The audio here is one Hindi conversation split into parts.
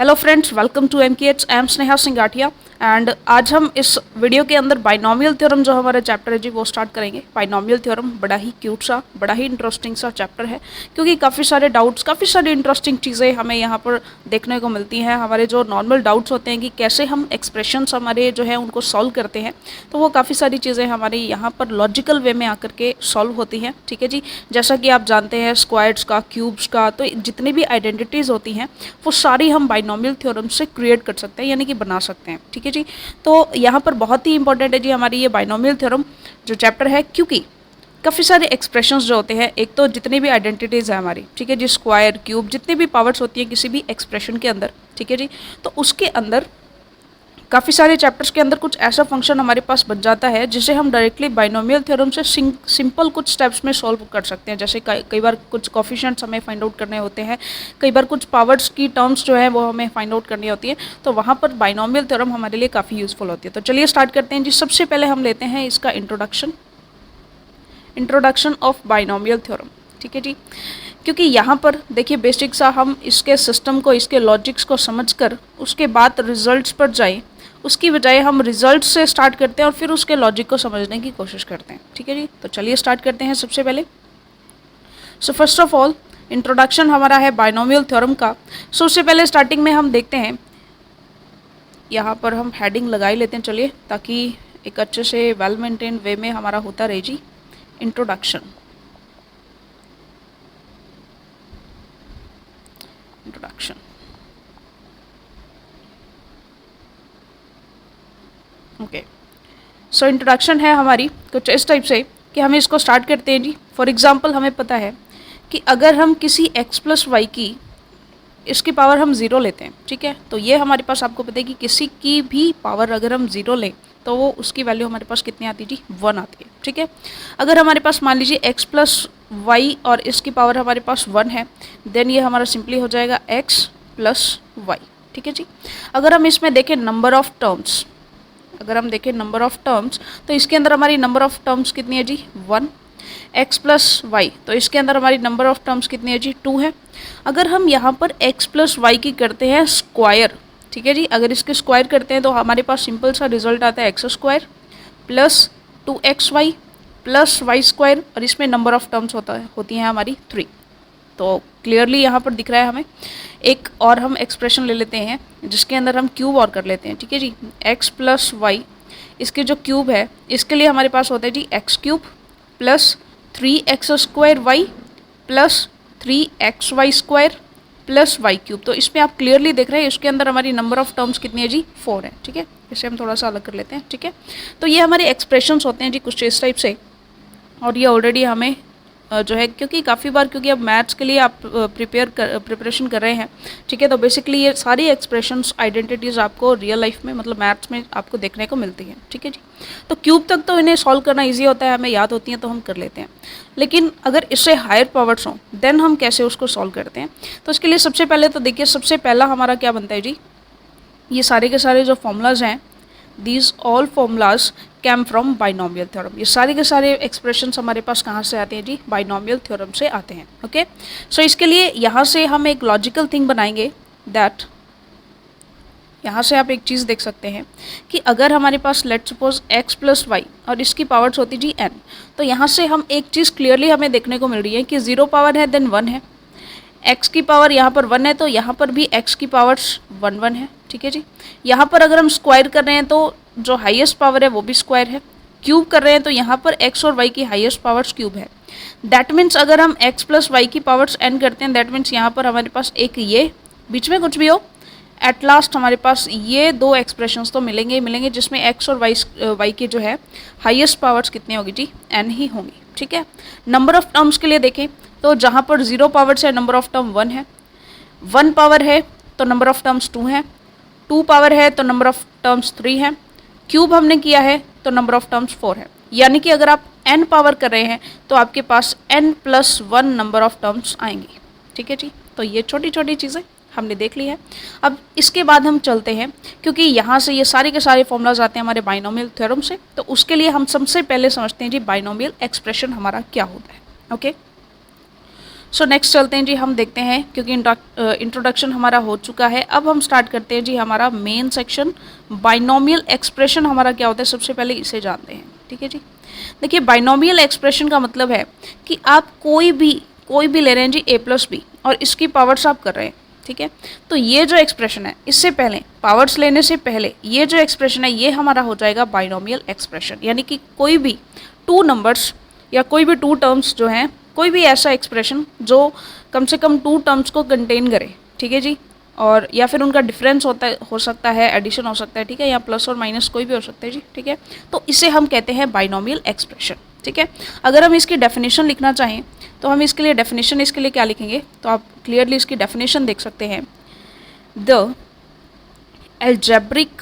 Hello friends, welcome to MKH। I am Sneha Singathia and आज हम इस वीडियो के अंदर बाइनोमियल थ्योरम जो हमारा चैप्टर है जी वो स्टार्ट करेंगे। बाइनोमियल थ्योरम बड़ा ही क्यूट सा, बड़ा ही इंटरेस्टिंग सा चैप्टर है क्योंकि काफ़ी सारे डाउट्स, काफ़ी सारी इंटरेस्टिंग चीज़ें हमें यहाँ पर देखने को मिलती हैं। हमारे जो नॉर्मल डाउट्स होते हैं कि कैसे हम एक्सप्रेशंस हमारे जो है उनको सॉल्व करते हैं, तो वो काफ़ी सारी चीज़ें हमारे यहाँ पर लॉजिकल वे में आकर के सॉल्व होती हैं। ठीक है जी, जैसा कि आप जानते हैं स्क्वायर्स का, क्यूब्स का, तो जितनी भी आइडेंटिटीज़ होती हैं वो सारी हम बाइनोमियल थ्योरम से क्रिएट कर सकते हैं, यानी कि बना सकते हैं। ठीक है जी, तो यहाँ पर बहुत ही इंपॉर्टेंट है जी हमारी ये बाइनोमियल थ्योरम जो चैप्टर है, क्योंकि काफ़ी सारे एक्सप्रेशंस जो होते हैं, एक तो जितनी भी आइडेंटिटीज़ है हमारी, ठीक है जी, स्क्वायर, क्यूब, जितनी भी पावर्स होती हैं किसी भी एक्सप्रेशन के अंदर, ठीक है जी, तो उसके अंदर काफ़ी सारे चैप्टर्स के अंदर कुछ ऐसा फंक्शन हमारे पास बन जाता है जिसे हम डायरेक्टली बाइनोमियल थ्योरम से सिंपल कुछ स्टेप्स में सॉल्व कर सकते हैं। जैसे कई बार कुछ कोफिशिएंट्स हमें फाइंड आउट करने होते हैं, कई बार कुछ पावर्स की टर्म्स जो है वो हमें फाइंड आउट करनी होती है, तो वहाँ पर बाइनोमियल थ्योरम हमारे लिए काफ़ी यूज़फुल होती है। तो चलिए स्टार्ट करते हैं जी। सबसे पहले हम लेते हैं इसका इंट्रोडक्शन ऑफ बाइनोमियल थ्योरम। ठीक है जी, क्योंकि यहाँ पर देखिए बेसिक सा हम इसके सिस्टम को, इसके लॉजिक्स को समझकर उसके बाद रिजल्ट्स पर जाएं, उसकी बजाय हम रिजल्ट से स्टार्ट करते हैं और फिर उसके लॉजिक को समझने की कोशिश करते हैं। ठीक है जी, तो चलिए स्टार्ट करते हैं सबसे पहले। So first of all introduction हमारा है बाइनोमियल थ्योरम का। सो उससे पहले स्टार्टिंग में हम देखते हैं, यहाँ पर हम हेडिंग लगा ही लेते हैं चलिए, ताकि एक अच्छे से वेल मेंटेन वे में हमारा होता रहे जी। Introduction okay. सो इंट्रोडक्शन है हमारी कुछ इस टाइप से कि हमें इसको स्टार्ट करते हैं जी। फॉर एग्जांपल हमें पता है कि अगर हम किसी x प्लस वाई की इसकी पावर हम ज़ीरो लेते हैं, ठीक है, तो ये हमारे पास आपको पता है कि किसी की भी पावर अगर हम ज़ीरो लें तो वो उसकी वैल्यू हमारे पास कितनी आती है जी, 1 आती है। ठीक है, अगर हमारे पास मान लीजिए x प्लस वाई और इसकी पावर हमारे पास 1 है, देन ये हमारा सिंपली हो जाएगा x प्लस वाई। ठीक है जी, अगर हम इसमें देखें नंबर ऑफ टर्म्स, तो इसके अंदर हमारी नंबर ऑफ टर्म्स कितनी है जी, 1। x प्लस वाई, तो इसके अंदर हमारी नंबर ऑफ टर्म्स कितनी है जी, 2 है। अगर हम यहाँ पर x प्लस वाई की करते हैं स्क्वायर, ठीक है जी, अगर इसके स्क्वायर करते हैं तो हमारे पास सिंपल सा रिजल्ट आता है x square plus 2xy plus y square, और इसमें नंबर ऑफ टर्म्स होती हैं हमारी 3। तो क्लियरली यहाँ पर दिख रहा है हमें। एक और हम एक्सप्रेशन ले लेते हैं जिसके अंदर हम क्यूब और कर लेते हैं। ठीक है जी, x प्लस वाई, इसके जो क्यूब है इसके लिए हमारे पास होता है जी x cube plus 3x square Y plus 3xy square plus Y cube. तो इसमें आप क्लियरली देख रहे हैं इसके अंदर हमारी नंबर ऑफ टर्म्स कितनी है जी, 4 है। ठीक है, इसे हम थोड़ा सा अलग कर लेते हैं। ठीक है, तो ये हमारे एक्सप्रेशंस होते हैं जी कुछ इस टाइप से, और ये ऑलरेडी हमें जो है, क्योंकि काफ़ी बार क्योंकि अब मैथ्स के लिए आप प्रिपरेशन कर रहे हैं, ठीक है, तो बेसिकली ये सारी एक्सप्रेशंस, आइडेंटिटीज़ आपको रियल लाइफ में मतलब मैथ्स में आपको देखने को मिलती हैं। ठीक है जी, तो क्यूब तक तो इन्हें सॉल्व करना ईजी होता है, हमें याद होती हैं तो हम कर लेते हैं, लेकिन अगर इससे हायर पावर्स हों देन हम कैसे उसको सॉल्व करते हैं। तो इसके लिए सबसे पहले तो देखिए, सबसे पहला हमारा क्या बनता है जी, ये सारे के सारे जो फॉर्मूलाज हैं, these all formulas came from binomial theorem. ये सारे के सारे एक्सप्रेशंस हमारे पास कहाँ से आते हैं जी, बाइनोमियल थ्योरम से आते हैं। ओके, सो इसके लिए यहाँ से हम एक लॉजिकल थिंग बनाएंगे दैट, यहाँ से आप एक चीज़ देख सकते हैं कि अगर हमारे पास let suppose x plus Y और इसकी पावर्स होती जी n, तो यहाँ से हम एक चीज़ क्लियरली हमें देखने को मिल रही है कि 0 पावर है देन 1 है, x की पावर यहाँ पर 1 है तो यहाँ पर भी x की पावर्स 1 1 है। ठीक है जी, यहाँ पर अगर हम स्क्वायर कर रहे हैं तो जो हाईएस्ट पावर है वो भी स्क्वायर है, क्यूब कर रहे हैं तो यहाँ पर x और y की हाईएस्ट पावर्स क्यूब है। दैट मीन्स अगर हम x प्लस वाई की पावर्स n करते हैं, दैट मीन्स यहाँ पर हमारे पास एक ये बीच में कुछ भी हो, एट लास्ट हमारे पास ये दो एक्सप्रेशंस तो मिलेंगे जिसमें x और y की जो है हाईएस्ट पावर्स कितनी होगी जी, n ही होंगी। ठीक है, नंबर ऑफ टर्म्स के लिए देखें तो जहाँ पर 0 पावर्स है नंबर ऑफ टर्म 1 है, 1 पावर है तो नंबर ऑफ टर्म्स 2 है, 2 पावर है तो नंबर ऑफ टर्म्स 3 है, क्यूब हमने किया है तो नंबर ऑफ टर्म्स 4 है। यानी कि अगर आप n पावर कर रहे हैं तो आपके पास n plus 1 number of terms आएंगी। ठीक है जी, तो ये छोटी छोटी चीज़ें हमने देख ली है। अब इसके बाद हम चलते हैं, क्योंकि यहाँ से ये सारे के सारे फॉर्मूलाज आते हैं हमारे बाइनोमियल थ्योरम से, तो उसके लिए हम सबसे पहले समझते हैं जी बाइनोमियल एक्सप्रेशन हमारा क्या होता है। ओके, सो नेक्स्ट चलते हैं जी, हम देखते हैं क्योंकि इंट्रोडक्शन हमारा हो चुका है, अब हम स्टार्ट करते हैं जी हमारा मेन सेक्शन। बाइनोमियल एक्सप्रेशन हमारा क्या होता है, सबसे पहले इसे जानते हैं। ठीक है जी, देखिए बाइनोमियल एक्सप्रेशन का मतलब है कि आप कोई भी ले रहे हैं जी ए प्लस बी और इसकी पावर्स आप कर रहे हैं। ठीक है, तो ये जो एक्सप्रेशन है इससे पहले पावर्स लेने से पहले ये जो एक्सप्रेशन है ये हमारा हो जाएगा बाइनोमियल एक्सप्रेशन, यानी कि कोई भी टू नंबर्स या कोई भी टू टर्म्स जो हैं, कोई भी ऐसा एक्सप्रेशन जो कम से कम टू टर्म्स को कंटेन करे। ठीक है जी, और या फिर उनका डिफरेंस हो सकता है, एडिशन हो सकता है। ठीक है, या प्लस और माइनस कोई भी हो सकता है जी। ठीक है, तो इसे हम कहते हैं बाइनोमियल एक्सप्रेशन। ठीक है, अगर हम इसकी डेफिनेशन लिखना चाहें तो हम इसके लिए डेफिनेशन इसके लिए क्या लिखेंगे, तो आप क्लियरली इसकी डेफिनेशन देख सकते हैं। The algebraic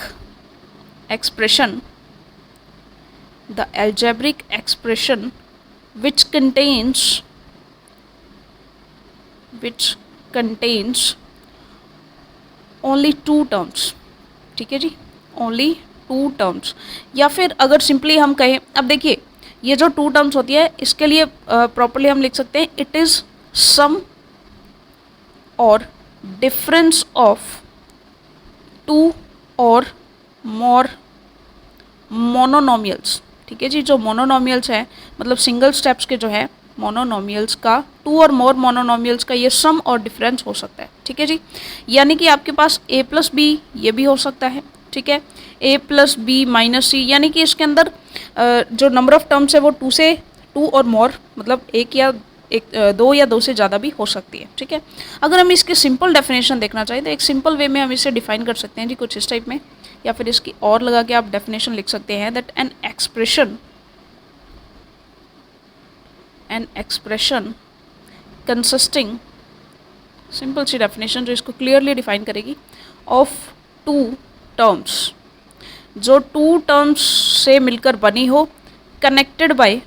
expression, the algebraic expression which contains only two terms। ठीक है जी, only two terms, या फिर अगर सिंपली हम कहें, अब देखिए ये जो टू टर्म्स होती है इसके लिए प्रॉपरली हम लिख सकते हैं इट इज सम और डिफरेंस ऑफ टू और मोर मोनोनोमियल्स। ठीक है जी, जो मोनोनोमियल्स है मतलब सिंगल स्टेप्स के जो है मोनोनोमियल्स का, टू और मोर मोनोनोमियल्स का ये सम और डिफरेंस हो सकता है। ठीक है जी, यानी कि आपके पास ए प्लस बी ये भी हो सकता है। ठीक है, ए प्लस बी माइनस सी, यानी कि इसके अंदर जो नंबर ऑफ टर्म्स है वो टू और मोर मतलब दो या दो से ज़्यादा भी हो सकती है। ठीक है, अगर हम इसकी सिंपल डेफिनेशन देखना चाहें तो एक सिंपल वे में हम इसे डिफाइन कर सकते हैं जी कुछ इस टाइप में, या फिर इसकी और लगा के आप डेफिनेशन लिख सकते हैं that an expression consisting, simple सी डेफिनेशन जो इसको क्लियरली डिफाइन करेगी, ऑफ टू टर्म्स, जो टू टर्म्स से मिलकर बनी हो, कनेक्टेड बाय,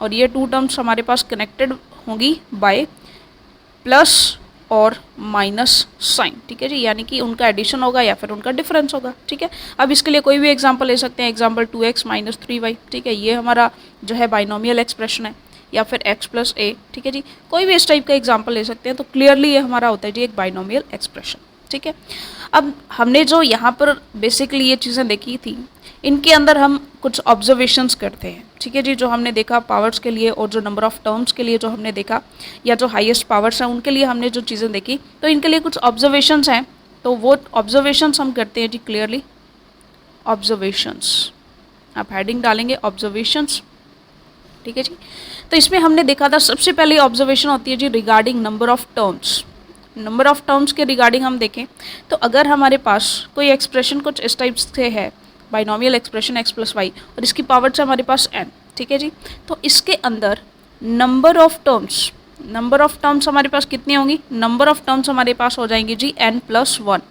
और ये टू टर्म्स हमारे पास कनेक्टेड होंगी बाय प्लस और माइनस साइन। ठीक है जी, यानी कि उनका एडिशन होगा या फिर उनका डिफरेंस होगा। ठीक है, अब इसके लिए कोई भी एग्जांपल ले सकते हैं, एग्जांपल 2x माइनस 3y। ठीक है, ये हमारा जो है बाइनोमियल एक्सप्रेशन है, या फिर x प्लस a। ठीक है जी, कोई भी इस टाइप का एग्जांपल ले सकते हैं, तो क्लियरली ये हमारा होता है जी एक बाइनोमियल एक्सप्रेशन। ठीक है, अब हमने जो यहाँ पर बेसिकली ये चीज़ें देखी थी, इनके अंदर हम कुछ ऑब्जर्वेशंस करते हैं। ठीक है जी, जो हमने देखा पावर्स के लिए और जो नंबर ऑफ टर्म्स के लिए जो हमने देखा, या जो हाईएस्ट पावर्स हैं उनके लिए हमने जो चीज़ें देखी, तो इनके लिए कुछ ऑब्जर्वेशंस हैं, तो वो ऑब्जर्वेशंस हम करते हैं जी क्लियरली। ऑब्जर्वेशंस, आप हेडिंग डालेंगे ऑब्जर्वेशंस। ठीक है जी, तो इसमें हमने देखा था सबसे पहले ऑब्जर्वेशन होती है जी regarding number of terms. Number of terms के रिगार्डिंग हम देखें तो अगर हमारे पास कोई एक्सप्रेशन कुछ इस टाइप से है, binomial expression x plus Y, और इसकी पावर है हमारे पास n। ठीक है जी, तो इसके अंदर नंबर ऑफ टर्म्स हमारे पास कितनी होंगी, नंबर ऑफ टर्म्स हमारे पास हो जाएंगी जी n प्लस वन,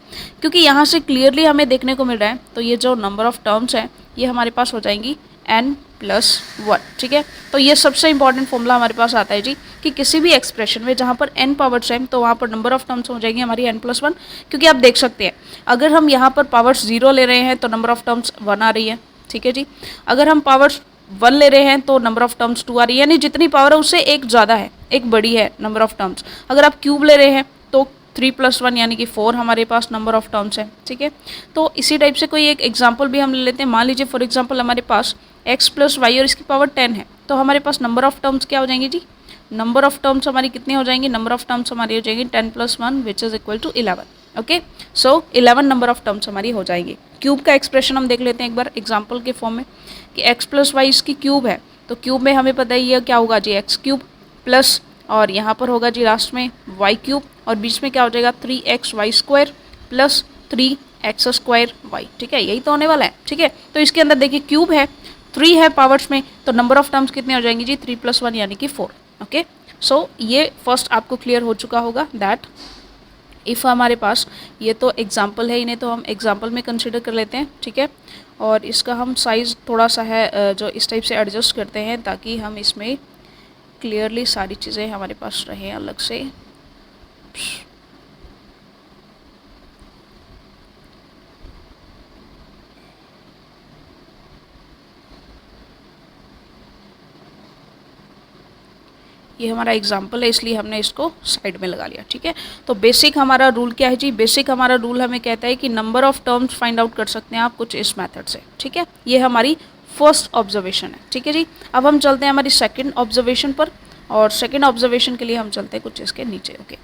क्योंकि यहाँ से क्लियरली हमें देखने को मिल रहा है, तो ये जो नंबर ऑफ टर्म्स हैं ये हमारे पास हो जाएंगी n प्लस वन। ठीक है, तो ये सबसे इंपॉर्टेंट फॉर्मूला हमारे पास आता है जी कि किसी भी एक्सप्रेशन में जहाँ पर n पावर्स हैं तो वहाँ पर नंबर ऑफ टर्म्स हो जाएंगी हमारी n प्लस वन, क्योंकि आप देख सकते हैं अगर हम यहाँ पर पावर्स 0 ले रहे हैं तो नंबर ऑफ टर्म्स 1 आ रही है। ठीक है जी, अगर हम पावर्स 1 ले रहे हैं तो नंबर ऑफ टर्म्स 2 आ रही है, यानी जितनी पावर है उससे एक ज़्यादा है, एक बड़ी है नंबर ऑफ टर्म्स। अगर आप क्यूब ले रहे हैं तो 3 प्लस 1 यानी कि 4 हमारे पास नंबर ऑफ टर्म्स है। ठीक है, तो इसी टाइप से कोई एक एग्जाम्पल भी हम ले लेते हैं। मान लीजिए फॉर एग्जाम्पल हमारे पास x प्लस वाई और इसकी पावर 10 है, तो हमारे पास नंबर ऑफ टर्म्स क्या हो जाएंगी जी, नंबर ऑफ टर्म्स हमारी कितनी हो जाएंगी, नंबर ऑफ टर्म्स हमारी हो जाएंगी 10 plus 1 which is equal to 11। Okay, so 11 number of terms हमारी हो जाएंगी। क्यूब का एक्सप्रेशन हम देख लेते हैं एक बार एग्जाम्पल के फॉर्म में कि x प्लस वाई इसकी क्यूब है, तो क्यूब में हमें पता ही है क्या होगा जी x क्यूब प्लस, और यहाँ पर होगा जी लास्ट में y क्यूब, और बीच में क्या हो जाएगा 3xy square plus 3x square y। ठीक है, यही तो होने वाला है। ठीक है, तो इसके अंदर देखिए क्यूब है, 3 है पावर्स में, तो नंबर ऑफ टर्म्स कितने हो जाएंगी जी 3 प्लस 1 यानी कि 4। ओके, सो ये फर्स्ट आपको क्लियर हो चुका होगा दैट इफ़ हमारे पास ये तो एग्जाम्पल है, इन्हें तो हम एग्जाम्पल में कंसिडर कर लेते हैं। ठीक है, और इसका हम साइज़ थोड़ा सा है जो इस टाइप से एडजस्ट करते हैं ताकि हम इसमें क्लियरली सारी चीज़ें हमारे पास रहें अलग से। ये हमारा एग्जाम्पल है, इसलिए हमने इसको साइड में लगा लिया, ठीक है। तो बेसिक हमारा रूल क्या है जी, बेसिक हमारा रूल हमें कहता है कि number of terms find out कर सकते हैं आप कुछ इस मेथड से, ठीक है। ये हमारी फर्स्ट ऑब्जर्वेशन है, ठीक है जी। अब हम चलते हैं हमारी सेकेंड ऑब्जर्वेशन पर, और सेकेंड ऑब्जर्वेशन के लिए हम चलते हैं कुछ इसके नीचे, ओके।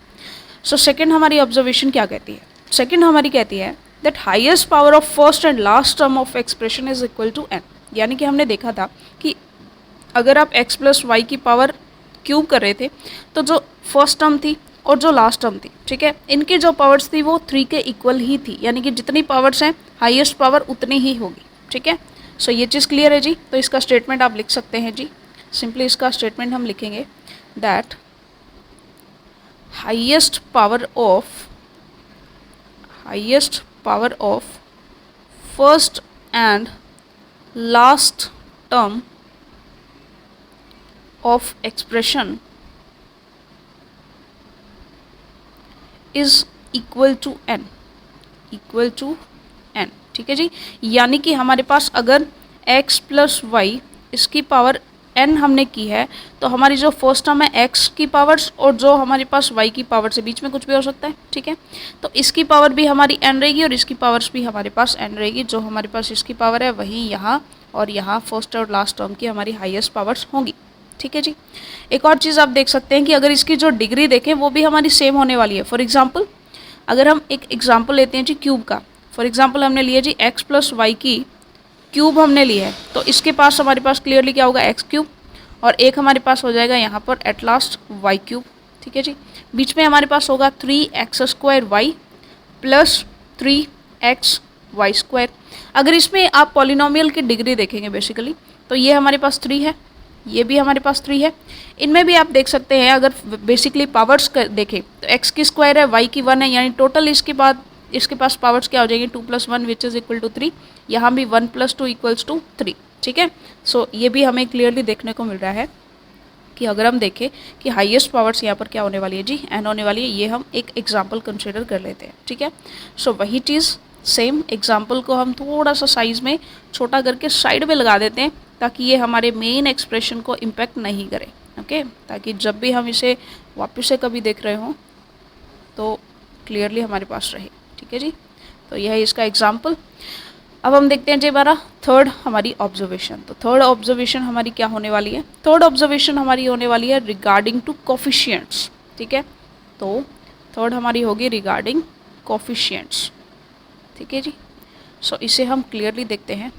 सो सेकेंड हमारी ऑब्जर्वेशन क्या कहती है, सेकेंड हमारी कहती है that highest power of first and last term of expression is equal to n। यानी कि हमने देखा था कि अगर आप x प्लस वाई की पावर क्यूब कर रहे थे तो जो फर्स्ट टर्म थी और जो लास्ट टर्म थी, ठीक है, इनकी जो पावर्स थी वो 3 के इक्वल ही थी, यानी कि जितनी पावर्स हैं हाईएस्ट पावर उतनी ही होगी, ठीक है। सो ये चीज़ क्लियर है जी। तो इसका स्टेटमेंट आप लिख सकते हैं जी, सिंपली इसका स्टेटमेंट हम लिखेंगे that highest power of first and last term of expression is equal to n, ठीक है जी। यानी कि हमारे पास अगर x प्लस वाई इसकी पावर n हमने की है तो हमारी जो फर्स्ट टर्म है x की पावर्स और जो हमारे पास y की पावर से बीच में कुछ भी हो सकता है, ठीक है। तो इसकी पावर भी हमारी n रहेगी और इसकी पावर्स भी हमारे पास n रहेगी। जो हमारे पास इसकी पावर है वही यहाँ और यहाँ फर्स्ट और लास्ट टर्म की हमारी हाईएस्ट पावर्स होंगी, ठीक है जी। एक और चीज़ आप देख सकते हैं कि अगर इसकी जो डिग्री देखें वो भी हमारी सेम होने वाली है। फॉर एग्जांपल अगर हम एक एग्जांपल लेते हैं जी क्यूब का, फॉर एग्जांपल हमने लिया जी x प्लस वाई की क्यूब हमने लिया है, तो इसके पास हमारे पास क्लियरली क्या होगा x क्यूब, और एक हमारे पास हो जाएगा यहाँ पर एट लास्ट y क्यूब, ठीक है जी। बीच में हमारे पास होगा 3x² y plus 3x y²। अगर इसमें आप पॉलिनोमियल की डिग्री देखेंगे बेसिकली तो ये हमारे पास 3 है, ये भी हमारे पास 3 है। इनमें भी आप देख सकते हैं अगर बेसिकली पावर्स देखें तो x की स्क्वायर है, y की 1 है, यानी टोटल इसके बाद इसके पास पावर्स क्या हो जाएंगे 2 + 1 विच इज़ इक्वल टू 3। यहाँ भी 1 + 2 इक्वल्स टू 3, ठीक है। सो ये भी हमें क्लियरली देखने को मिल रहा है कि अगर हम देखें कि हाईएस्ट पावर्स यहाँ पर क्या होने वाली है जी, n होने वाली है। ये हम एक एग्जाम्पल कंसिडर कर लेते हैं, ठीक है। सो वही चीज़ सेम एग्जाम्पल को हम थोड़ा सा साइज़ में छोटा करके साइड में लगा देते हैं ताकि ये हमारे मेन एक्सप्रेशन को इम्पेक्ट नहीं करे, ओके। ताकि जब भी हम इसे वापस से कभी देख रहे हों तो क्लियरली हमारे पास रहे, ठीक है जी। तो यह है इसका एग्जाम्पल। अब हम देखते हैं जी हमारा थर्ड हमारी ऑब्जर्वेशन। तो थर्ड ऑब्जर्वेशन हमारी क्या होने वाली है, थर्ड ऑब्जर्वेशन हमारी होने वाली है रिगार्डिंग टू कोफिशिएंट्स, ठीक है। तो थर्ड हमारी होगी रिगार्डिंग कोफिशिएंट्स, ठीक है जी। सो इसे हम क्लियरली देखते हैं,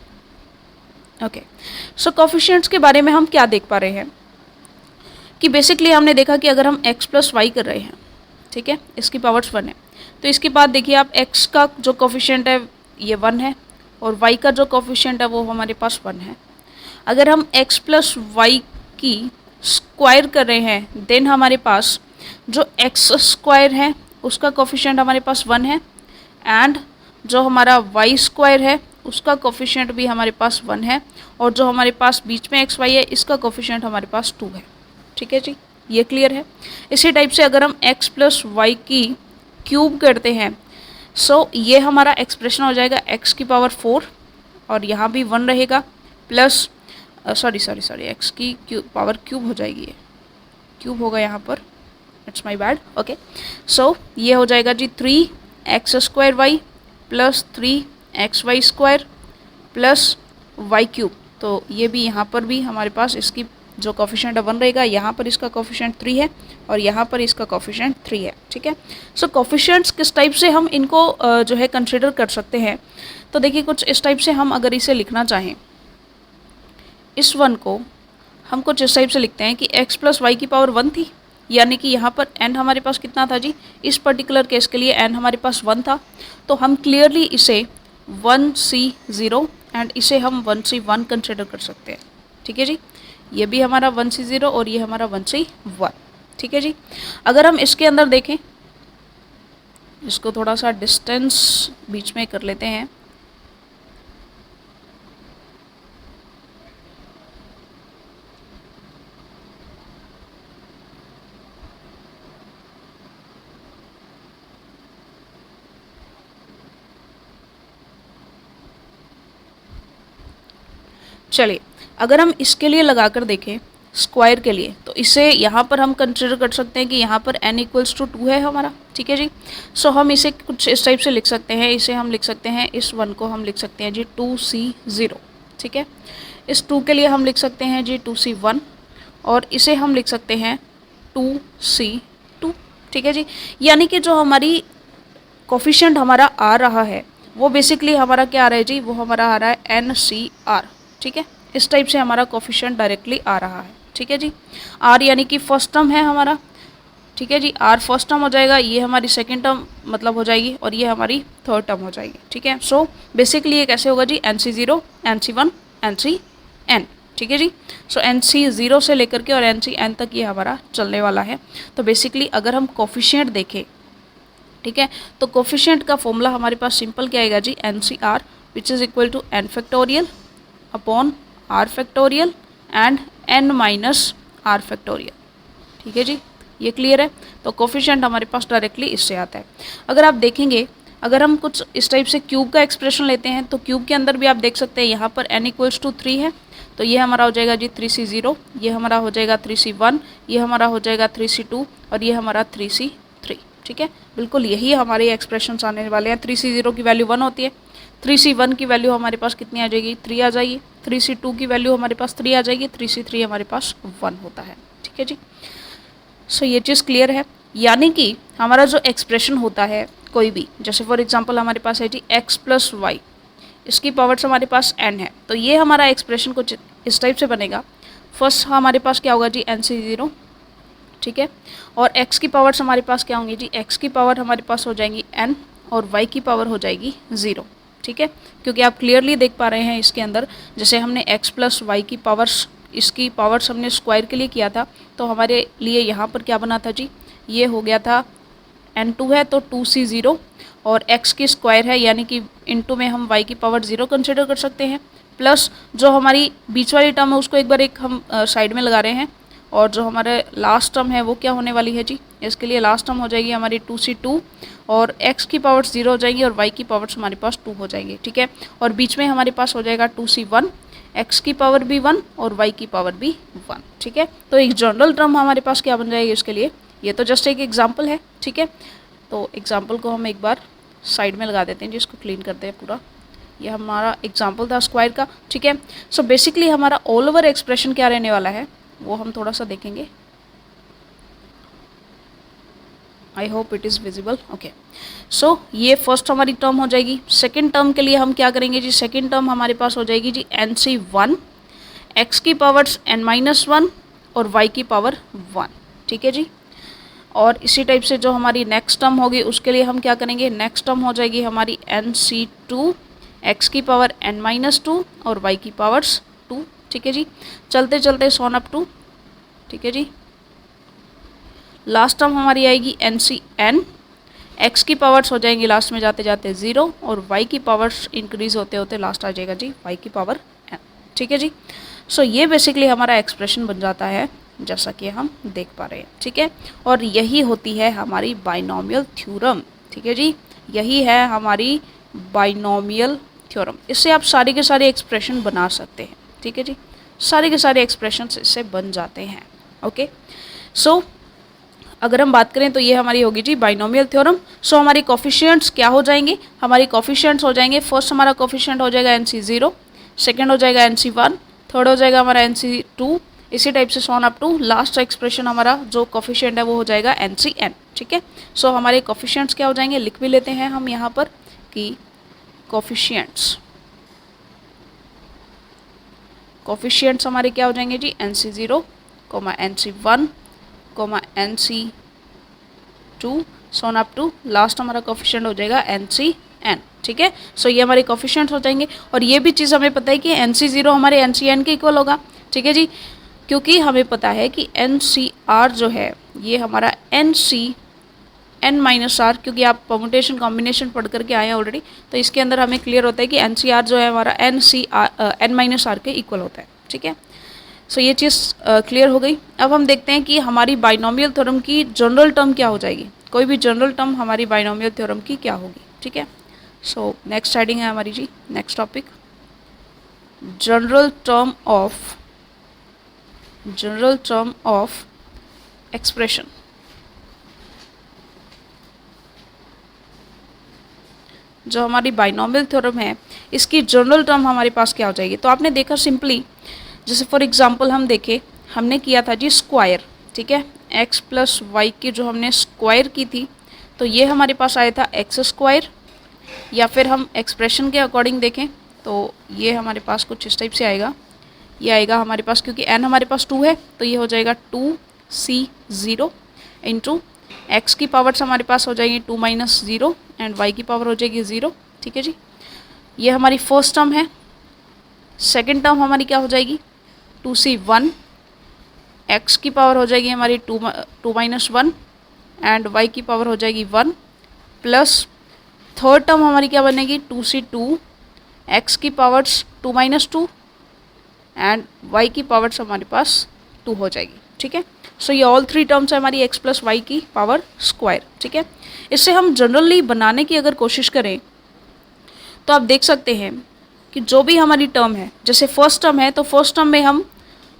ओके। सो कोफिशिएंट्स के बारे में हम क्या देख पा रहे हैं कि बेसिकली हमने देखा कि अगर हम x प्लस वाई कर रहे हैं, ठीक है, इसकी पावर्स 1 है, तो इसके बाद देखिए आप x का जो कोफिशिएंट है ये 1 है और y का जो कोफिशिएंट है वो हमारे पास 1 है। अगर हम x प्लस वाई की स्क्वायर कर रहे हैं देन हमारे पास जो x² है उसका कोफिशिएंट हमारे पास 1 है, एंड जो हमारा y² है उसका कोफिशिएंट भी हमारे पास 1 है, और जो हमारे पास बीच में xy है इसका कोफिशिएंट हमारे पास 2 है, ठीक है जी। ये क्लियर है। इसी टाइप से अगर हम x प्लस वाई की क्यूब करते हैं सो ये हमारा एक्सप्रेशन हो जाएगा x की पावर 4 और यहाँ भी 1 रहेगा प्लस सॉरी x की पावर क्यूब हो जाएगी, ये क्यूब होगा यहाँ पर, it's my bad, okay. So ये हो जाएगा जी 3x² y plus 3xy² plus y cube. तो ये भी यहाँ पर भी हमारे पास इसकी जो कोफिशिएंट है 1 रहेगा, यहाँ पर इसका कोफिशिएंट 3 है और यहाँ पर इसका कोफिशिएंट 3 है, ठीक है। सो कोफिशिएंट्स किस टाइप से हम इनको जो है कंसिडर कर सकते हैं, तो देखिए कुछ इस टाइप से हम अगर इसे लिखना चाहें, इस 1 को हम कुछ इस टाइप से लिखते हैं कि x प्लस वाई की पावर 1 थी, यानी कि यहाँ पर n हमारे पास कितना था जी, इस पर्टिकुलर केस के लिए n हमारे पास 1 था, तो हम क्लियरली इसे 1c0 एंड इसे हम 1c1 कंसिडर कर सकते हैं, ठीक है जी। ये भी हमारा 1c0 और ये हमारा 1c1, ठीक है जी। अगर हम इसके अंदर देखें, इसको थोड़ा सा डिस्टेंस बीच में कर लेते हैं, चलिए अगर हम इसके लिए लगाकर देखें स्क्वायर के लिए, तो इसे यहाँ पर हम कंसिडर कर सकते हैं कि यहाँ पर n इक्वल्स टू 2 है हमारा, ठीक है जी। सो हम इसे कुछ इस टाइप से लिख सकते हैं, इसे हम लिख सकते हैं, इस 1 को हम लिख सकते हैं जी 2C0, ठीक है। इस 2 के लिए हम लिख सकते हैं जी 2C1 और इसे हम लिख सकते हैं 2C2, ठीक है जी। यानी कि जो हमारी कोफिशिएंट हमारा आ रहा है वो बेसिकली हमारा क्या आ रहा है जी, वो हमारा आ रहा है NCR, ठीक है। इस टाइप से हमारा कोफिशिएंट डायरेक्टली आ रहा है, ठीक है जी। R यानी कि फर्स्ट टर्म है हमारा, ठीक है जी। R फर्स्ट टर्म हो जाएगा, ये हमारी सेकंड टर्म मतलब हो जाएगी और ये हमारी थर्ड टर्म हो जाएगी, ठीक है। सो बेसिकली ये कैसे होगा जी, NC0, NC1, NCN, ठीक है जी। सो NC0 से लेकर के और NCN तक ये हमारा चलने वाला है। तो बेसिकली अगर हम कोफिशिएंट देखें, ठीक है, तो कोफिशिएंट का फॉर्मूला हमारे पास सिंपल क्या आएगा जी, NCR which is equal to n factorial upon r factorial and n minus r factorial, ठीक है जी। ये क्लियर है। तो कोफिशिएंट हमारे पास डायरेक्टली इससे आता है। अगर आप देखेंगे, अगर हम कुछ इस टाइप से क्यूब का एक्सप्रेशन लेते हैं तो क्यूब के अंदर भी आप देख सकते हैं यहाँ पर n इक्वल्स टू 3 है, तो ये हमारा हो जाएगा जी 3C0, ये हमारा हो जाएगा 3C1, ये हमारा हो जाएगा 3C2 और ये हमारा 3C3, ठीक है। बिल्कुल यही हमारे एक्सप्रेशंस आने वाले हैं। 3C0 की वैल्यू 1 होती है, 3C1 की वैल्यू हमारे पास कितनी आ जाएगी, 3 आ जाएगी, 3C2 की वैल्यू हमारे पास 3 आ जाएगी, 3C3 हमारे पास 1 होता है, ठीक है जी। सो ये चीज़ क्लियर है। यानी कि हमारा जो एक्सप्रेशन होता है कोई भी, जैसे फॉर एग्जांपल हमारे पास है जी x प्लस वाई, इसकी पावर्स हमारे पास n है, तो ये हमारा एक्सप्रेशन कुछ इस टाइप से बनेगा। फर्स्ट हमारे पास क्या होगा जी, NC0, ठीक है, और x की पावर्स हमारे पास क्या होंगी जी, x की पावर हमारे पास हो जाएंगी n और y की पावर हो जाएगी 0, ठीक है। क्योंकि आप क्लियरली देख पा रहे हैं इसके अंदर, जैसे हमने x प्लस वाई की पावर्स, इसकी पावर्स हमने स्क्वायर के लिए किया था, तो हमारे लिए यहाँ पर क्या बना था जी, ये हो गया था n2 है तो 2C0 और x की स्क्वायर है यानी कि इनटू में हम y की पावर 0 कंसिडर कर सकते हैं, प्लस जो हमारी बीच वाली टर्म है उसको एक बार हम साइड में लगा रहे हैं, और जो हमारे लास्ट टर्म है वो क्या होने वाली है जी, इसके लिए लास्ट टर्म हो जाएगी हमारी 2C2 और x की पावर्स 0 हो जाएगी और y की पावर्स हमारे पास 2 हो जाएंगे, ठीक है। और बीच में हमारे पास हो जाएगा 2C1, x की पावर भी 1 और y की पावर भी 1, ठीक है। तो एक जनरल टर्म हमारे पास क्या बन जाएगी इसके लिए, ये तो जस्ट एक एग्जाम्पल है, ठीक है। तो एग्जाम्पल को हम एक बार साइड में लगा देते हैं जिसको क्लीन करते हैं पूरा। ये हमारा एग्जाम्पल था स्क्वायर का, ठीक है। सो बेसिकली हमारा ऑल ओवर एक्सप्रेशन क्या रहने वाला है वो हम थोड़ा सा देखेंगे। I hope it is visible, okay. So ये फर्स्ट हमारी टर्म हो जाएगी। सेकेंड टर्म के लिए हम क्या करेंगे जी, सेकेंड टर्म हमारे पास हो जाएगी जी NC1, x की पावर्स n-1 और y की पावर 1, ठीक है जी। और इसी टाइप से जो हमारी नेक्स्ट टर्म होगी उसके लिए हम क्या करेंगे, नेक्स्ट टर्म हो जाएगी हमारी NC2, x की पावर n-2 और y की पावर्स 2, ठीक है जी। चलते चलते सॉन अप टू, ठीक है जी। लास्ट टर्म हमारी आएगी NCN, x की पावर्स हो जाएंगी लास्ट में जाते जाते 0 और y की पावर्स इंक्रीज होते होते लास्ट आ जाएगा जी y की पावर n, ठीक है जी। सो ये बेसिकली हमारा एक्सप्रेशन बन जाता है जैसा कि हम देख पा रहे हैं, ठीक है। और यही होती है हमारी बाइनोमियल थ्योरम, ठीक है जी। यही है हमारी बाइनोमियल थ्योरम। इससे आप सारे के सारे एक्सप्रेशन बना सकते हैं, ठीक है जी। सारे के सारे एक्सप्रेशंस इससे बन जाते हैं, ओके। सो अगर हम बात करें तो ये हमारी होगी जी बाइनोमियल थ्योरम। सो हमारी कोफिशिएंट्स क्या हो जाएंगे, हमारी कोफिशिएंट्स हो जाएंगे, फर्स्ट हमारा कोफिशिएंट हो जाएगा NC0, सेकेंड हो जाएगा NC1, थर्ड हो जाएगा हमारा NC2, इसी टाइप से so on up to last expression हमारा जो कोफिशिएंट है वो हो जाएगा NCN, ठीक है। सो हमारे कोफिशिएंट्स क्या हो जाएंगे, लिख भी लेते हैं हम यहाँ पर कि कोफिशिएंट्स हमारे क्या हो जाएंगे जी, NC0, NC1, NC2, so on up to last हमारा कोफिशिएंट हो जाएगा NCN, ठीक है। सो ये हमारे कोफिशिएंट्स हो जाएंगे। और ये भी चीज़ हमें पता है कि NC0 हमारे NCN के इक्वल होगा, ठीक है जी, क्योंकि हमें पता है कि NCR जो है ये हमारा NCN-R, क्योंकि आप परम्यूटेशन कॉम्बिनेशन पढ़ करके आए हैं ऑलरेडी, तो इसके अंदर हमें क्लियर होता है कि NCR जो है हमारा N-R के इक्वल होता है, ठीक है। सो ये चीज़ क्लियर हो गई। अब हम देखते हैं कि हमारी बाइनोमियल थ्योरम की जनरल टर्म क्या हो जाएगी, कोई भी जनरल टर्म हमारी बाइनोमियल थ्योरम की क्या होगी, ठीक है। सो नेक्स्ट हेडिंग है हमारी जी, next topic, general term of expression, जो हमारी बाइनोमियल थ्योरम है, इसकी जनरल टर्म हमारे पास क्या हो जाएगी। तो आपने देखा सिंपली, जैसे फॉर एग्जांपल हम देखें, हमने किया था जी स्क्वायर, ठीक है, x प्लस वाई की जो हमने स्क्वायर की थी, तो ये हमारे पास आया था एक्स स्क्वायर। या फिर हम एक्सप्रेशन के अकॉर्डिंग देखें तो ये हमारे पास कुछ इस टाइप से आएगा। ये आएगा हमारे पास, क्योंकि n हमारे पास 2 है, तो ये हो जाएगा 2c0 इंटू एक्स की पावर्स हमारे पास हो जाएगी 2 माइनस 0 एंड y की पावर हो जाएगी 0। ठीक है जी, ये हमारी फर्स्ट टर्म है। सेकंड टर्म हमारी क्या हो जाएगी, 2c1, x की पावर हो जाएगी हमारी 2 माइनस 1 एंड y की पावर हो जाएगी 1, प्लस थर्ड टर्म हमारी क्या बनेगी, 2c2, x की पावर्स 2 माइनस 2 एंड y की पावर्स हमारे पास 2 हो जाएगी। ठीक है, सो ये ऑल थ्री टर्म्स है हमारी x प्लस वाई की पावर स्क्वायर। ठीक है, इससे हम जनरली बनाने की अगर कोशिश करें तो आप देख सकते हैं कि जो भी हमारी टर्म है, जैसे फर्स्ट टर्म है तो फर्स्ट टर्म में हम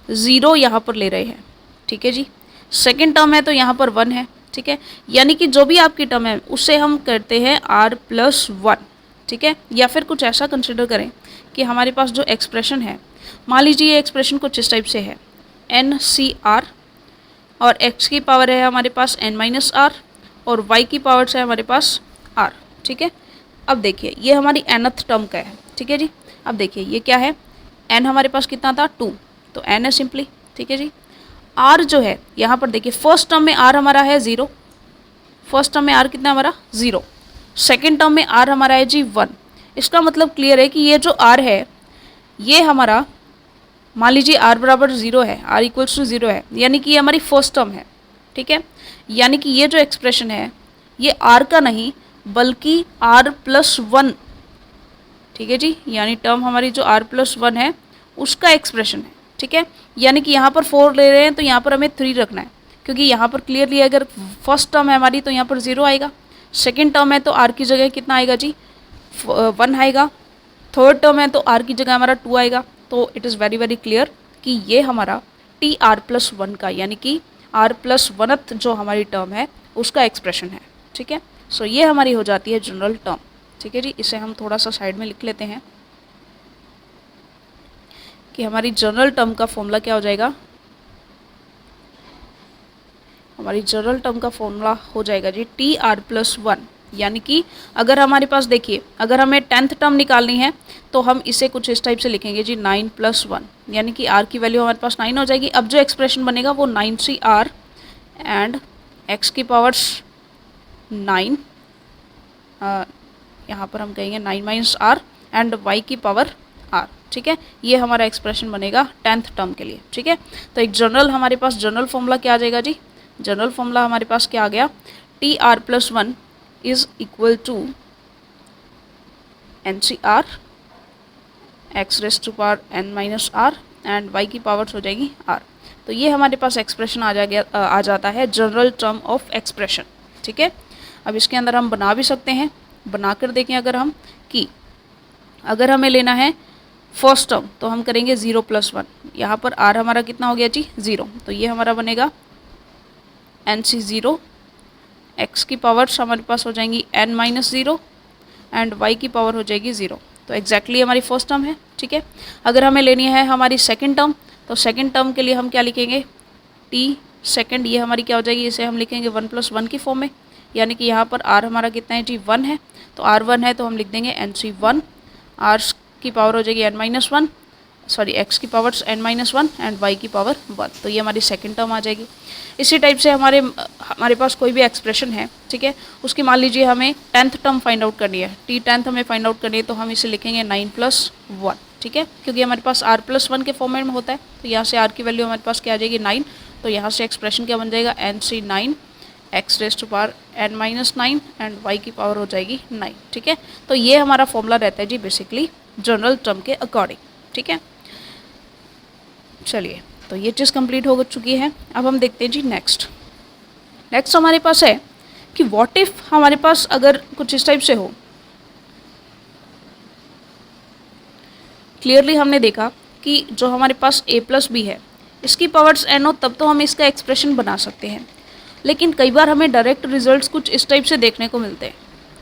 0 यहाँ पर ले रहे हैं। ठीक है जी, सेकेंड टर्म है तो यहाँ पर 1 है। ठीक है, यानी कि जो भी आपकी टर्म है उससे हम करते हैं r प्लस 1। ठीक है, या फिर कुछ ऐसा कंसिडर करें कि हमारे पास जो एक्सप्रेशन है, मान लीजिए ये एक्सप्रेशन कुछ इस टाइप से है, NCR और x की पावर है हमारे पास n माइनस r और y की पावर है हमारे पास r। ठीक है, अब देखिए ये हमारी nth टर्म का है। ठीक है जी, अब देखिए ये क्या है, n हमारे पास कितना था 2, तो n है सिंपली। ठीक है जी, r जो है यहाँ पर देखिए फर्स्ट टर्म में r हमारा है 0, फर्स्ट टर्म में r कितना हमारा 0, सेकेंड टर्म में r हमारा है जी 1। इसका मतलब क्लियर है कि ये जो r है ये हमारा, मान लीजिए r बराबर 0 है, r इक्वल्स टू 0 है, यानी कि ये हमारी फर्स्ट टर्म है। ठीक है, यानी कि ये जो एक्सप्रेशन है ये r का नहीं बल्कि r प्लस 1। ठीक है जी, यानी टर्म हमारी जो r प्लस 1 है उसका एक्सप्रेशन है। ठीक है, यानी कि यहाँ पर 4 ले रहे हैं तो यहाँ पर हमें 3 रखना है, क्योंकि यहाँ पर क्लियरली अगर फर्स्ट टर्म है हमारी तो यहाँ पर 0 आएगा, सेकेंड टर्म है तो r की जगह कितना आएगा जी 1 आएगा, थर्ड टर्म है तो r की जगह हमारा 2 आएगा। तो it is very very clear कि ये हमारा टी आर प्लस 1 का, यानी कि r प्लस 1th जो हमारी टर्म है उसका एक्सप्रेशन है। ठीक है, सो ये हमारी हो जाती है जनरल टर्म। ठीक है जी, इसे हम थोड़ा सा साइड में लिख लेते हैं कि हमारी जनरल टर्म का फॉर्मूला क्या हो जाएगा, हमारी जनरल टर्म का फॉर्मूला हो जाएगा जी टी आर प्लस 1। यानी कि अगर हमारे पास देखिए, अगर हमें 10th टर्म निकालनी है तो हम इसे कुछ इस टाइप से लिखेंगे जी 9 प्लस 1, यानी कि r की वैल्यू हमारे पास 9 हो जाएगी। अब जो एक्सप्रेशन बनेगा वो 9c r एंड x की पावर्स 9, यहाँ पर हम कहेंगे 9 माइनस r एंड y की पावर r। ठीक है, ये हमारा एक्सप्रेशन बनेगा 10th टर्म के लिए। ठीक है, तो एक जनरल हमारे पास जनरल फॉर्मूला क्या आ जाएगा जी, जनरल फॉर्मूला हमारे पास क्या आ गया, T R plus 1 is equal to NCR x raise to power n minus r and y की पावर्स हो जाएगी r। तो ये हमारे पास एक्सप्रेशन आ जाता है जनरल टर्म ऑफ एक्सप्रेशन। ठीक है, अब इसके अंदर हम बना भी सकते हैं, बनाकर देखें अगर हम कि अगर हमें लेना है फर्स्ट टर्म तो हम करेंगे 0 प्लस 1, यहाँ पर r हमारा कितना हो गया जी 0, तो ये हमारा बनेगा NC0, x की पावर्स हमारे पास हो जाएंगी n माइनस 0 एंड y की पावर हो जाएगी 0। तो एग्जैक्टली हमारी फर्स्ट टर्म है। ठीक है, अगर हमें लेनी है हमारी सेकंड टर्म तो सेकंड टर्म के लिए हम क्या लिखेंगे, t सेकंड, ये हमारी क्या हो जाएगी, इसे हम लिखेंगे 1 प्लस 1 की फॉर्म में, यानी कि यहाँ पर r हमारा कितना है जी 1 है, तो r 1 है तो हम लिख देंगे NC1, r की पावर हो जाएगी n माइनस 1, सॉरी x की power n minus 1 and y की पावर 1, तो ये हमारी सेकंड टर्म आ जाएगी। इसी टाइप से हमारे पास कोई भी एक्सप्रेशन है, ठीक है, उसकी मान लीजिए हमें 10th टर्म फाइंड आउट करनी है, टी 10th हमें फाइंड आउट करनी है, तो हम इसे लिखेंगे 9 प्लस 1। ठीक है, क्योंकि हमारे पास r प्लस 1 के फॉर्मेट में होता है, तो यहाँ से r की वैल्यू हमारे पास क्या आ जाएगी 9, तो यहाँ से एक्सप्रेशन क्या बन जाएगा NC9 x raise to power n minus 9 and y की पावर हो जाएगी 9। ठीक है, तो ये हमारा फॉर्मूला रहता है जी बेसिकली जनरल टर्म के अकॉर्डिंग। ठीक है, चलिए, तो ये चीज़ कंप्लीट हो चुकी है। अब हम देखते हैं जी नेक्स्ट हमारे पास है कि व्हाट इफ हमारे पास अगर कुछ इस टाइप से हो। क्लियरली हमने देखा कि जो हमारे पास a प्लस बी है इसकी पावर्स n हो तब तो हम इसका एक्सप्रेशन बना सकते हैं, लेकिन कई बार हमें डायरेक्ट रिजल्ट्स कुछ इस टाइप से देखने को मिलते हैं।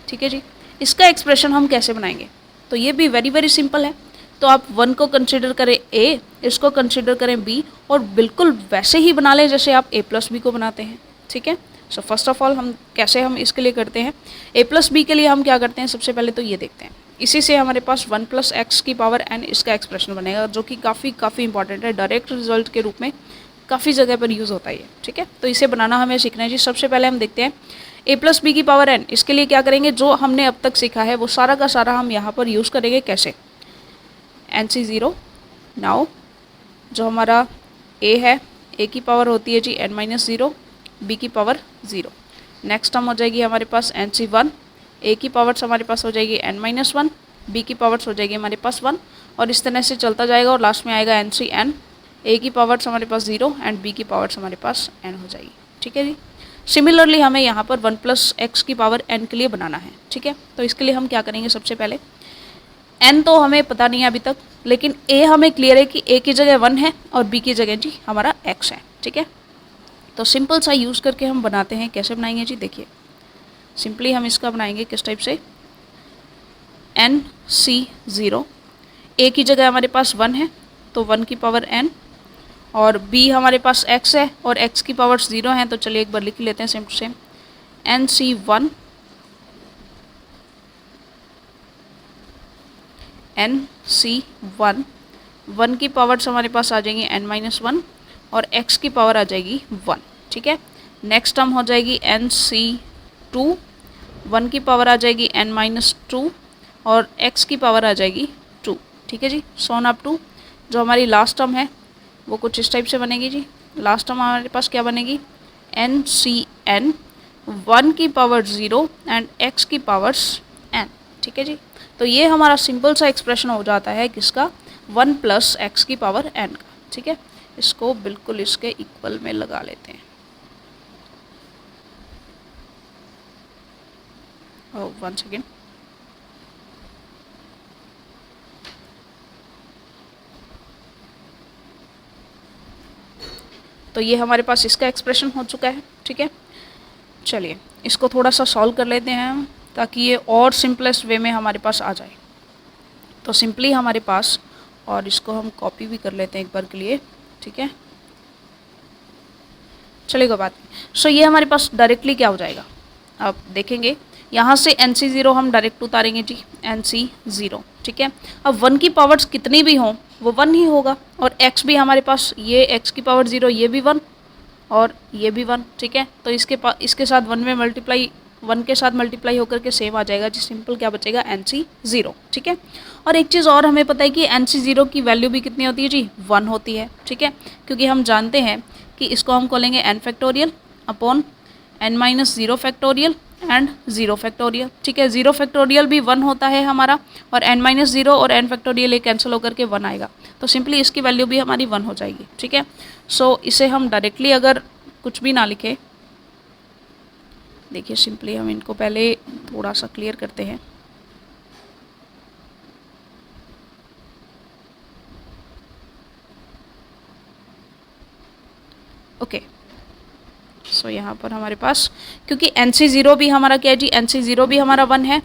ठीक है जी, इसका एक्सप्रेशन हम कैसे बनाएंगे? तो ये भी वेरी वेरी सिंपल है। तो आप 1 को कंसिडर करें a, इसको कंसिडर करें b, और बिल्कुल वैसे ही बना लें जैसे आप a प्लस बी को बनाते हैं। ठीक है, सो फर्स्ट ऑफ ऑल हम कैसे हम इसके लिए करते हैं, a प्लस बी के लिए हम क्या करते हैं, सबसे पहले तो ये देखते हैं। इसी से हमारे पास 1 प्लस एक्स की पावर n इसका एक्सप्रेशन बनेगा, जो कि काफ़ी इंपॉर्टेंट है, डायरेक्ट रिजल्ट के रूप में काफ़ी जगह पर यूज़ होता है ये। ठीक है, तो इसे बनाना हमें सीखना है जी। सबसे पहले हम देखते हैं a प्लस बी की पावर n, इसके लिए क्या करेंगे, जो हमने अब तक सीखा है वो सारा का सारा हम यहाँ पर यूज़ करेंगे। कैसे? NC0। नाउ जो हमारा a है, a की पावर होती है जी n-0, b की पावर 0। नेक्स्ट टर्म हो जाएगी हमारे पास NC1, a की पावर्स हमारे पास हो जाएगी n-1, b की पावर्स हो जाएगी हमारे पास 1, और इस तरह से चलता जाएगा और लास्ट में आएगा NCn, a की पावर्स हमारे पास 0 एंड b की पावर्स हमारे पास n हो जाएगी। ठीक है जी। सिमिलरली हमें यहाँ पर 1 प्लस एक्स की पावर n के लिए बनाना है। ठीक है, तो इसके लिए हम क्या करेंगे, सबसे पहले n तो हमें पता नहीं है अभी तक, लेकिन a हमें क्लियर है कि a की जगह 1 है और b की जगह जी हमारा x है। ठीक है, तो सिंपल सा यूज़ करके हम बनाते हैं। कैसे बनाएंगे जी, देखिए सिंपली हम इसका बनाएंगे किस टाइप से, NC0, a की जगह हमारे पास 1 है तो 1 की पावर n, और b हमारे पास x है और x की पावर 0 है, तो चलिए एक बार लिख लेते हैं same to same, NC1 NC1, 1 की पावर्स हमारे पास आ जाएंगी n-1 और x की पावर आ जाएगी 1। ठीक है, नेक्स्ट टर्म हो जाएगी NC2, 1 की पावर आ जाएगी n-2 और x की पावर आ जाएगी 2। ठीक है जी, सोन अप टू जो हमारी लास्ट टर्म है वो कुछ इस टाइप से बनेगी जी। लास्ट टर्म हमारे पास क्या बनेगी, NCn, 1 की पावर 0 एंड x की पावर्स n। ठीक है जी, तो ये हमारा सिंपल सा एक्सप्रेशन हो जाता है किसका, 1 प्लस एक्स की पावर n का। ठीक है, इसको बिल्कुल इसके इक्वल में लगा लेते हैं। वन सेकेंड, तो ये हमारे पास इसका एक्सप्रेशन हो चुका है। ठीक है, चलिए इसको थोड़ा सा सॉल्व कर लेते हैं हम, ताकि ये और सिंपलेस्ट वे में हमारे पास आ जाए। तो सिंपली हमारे पास, और इसको हम कॉपी भी कर लेते हैं एक बार के लिए। ठीक है, चलेगा बात नहीं। सो ये हमारे पास डायरेक्टली क्या हो जाएगा, आप देखेंगे यहाँ से NC0 हम डायरेक्ट उतारेंगे जी, NC0। ठीक है, अब 1 की पावर्स कितनी भी हों वो 1 ही होगा, और x भी हमारे पास, ये x की पावर 0, ये भी 1 और ये भी 1। ठीक है, तो इसके साथ 1 में मल्टीप्लाई, 1 के साथ मल्टीप्लाई होकर के सेम आ जाएगा जी, सिंपल क्या बचेगा, NC0। ठीक है, और एक चीज़ और हमें पता है कि NC0 की वैल्यू भी कितनी होती है जी, 1 होती है। ठीक है, क्योंकि हम जानते हैं कि इसको हम खोलेंगे n factorial upon n-0 factorial and 0 factorial. ठीक है, 0 फैक्टोरियल भी 1 होता है हमारा, और n-0 और n फैक्टोरियल ये कैंसिल होकर के 1 आएगा, तो सिंपली इसकी वैल्यू भी हमारी 1 हो जाएगी। ठीक है, सो इसे हम डायरेक्टली अगर कुछ भी ना लिखे, देखिए सिंपली हम इनको पहले थोड़ा सा क्लियर करते हैं। ओके, सो यहाँ पर हमारे पास, क्योंकि NC0 भी हमारा क्या है जी, NC0 भी हमारा 1 है,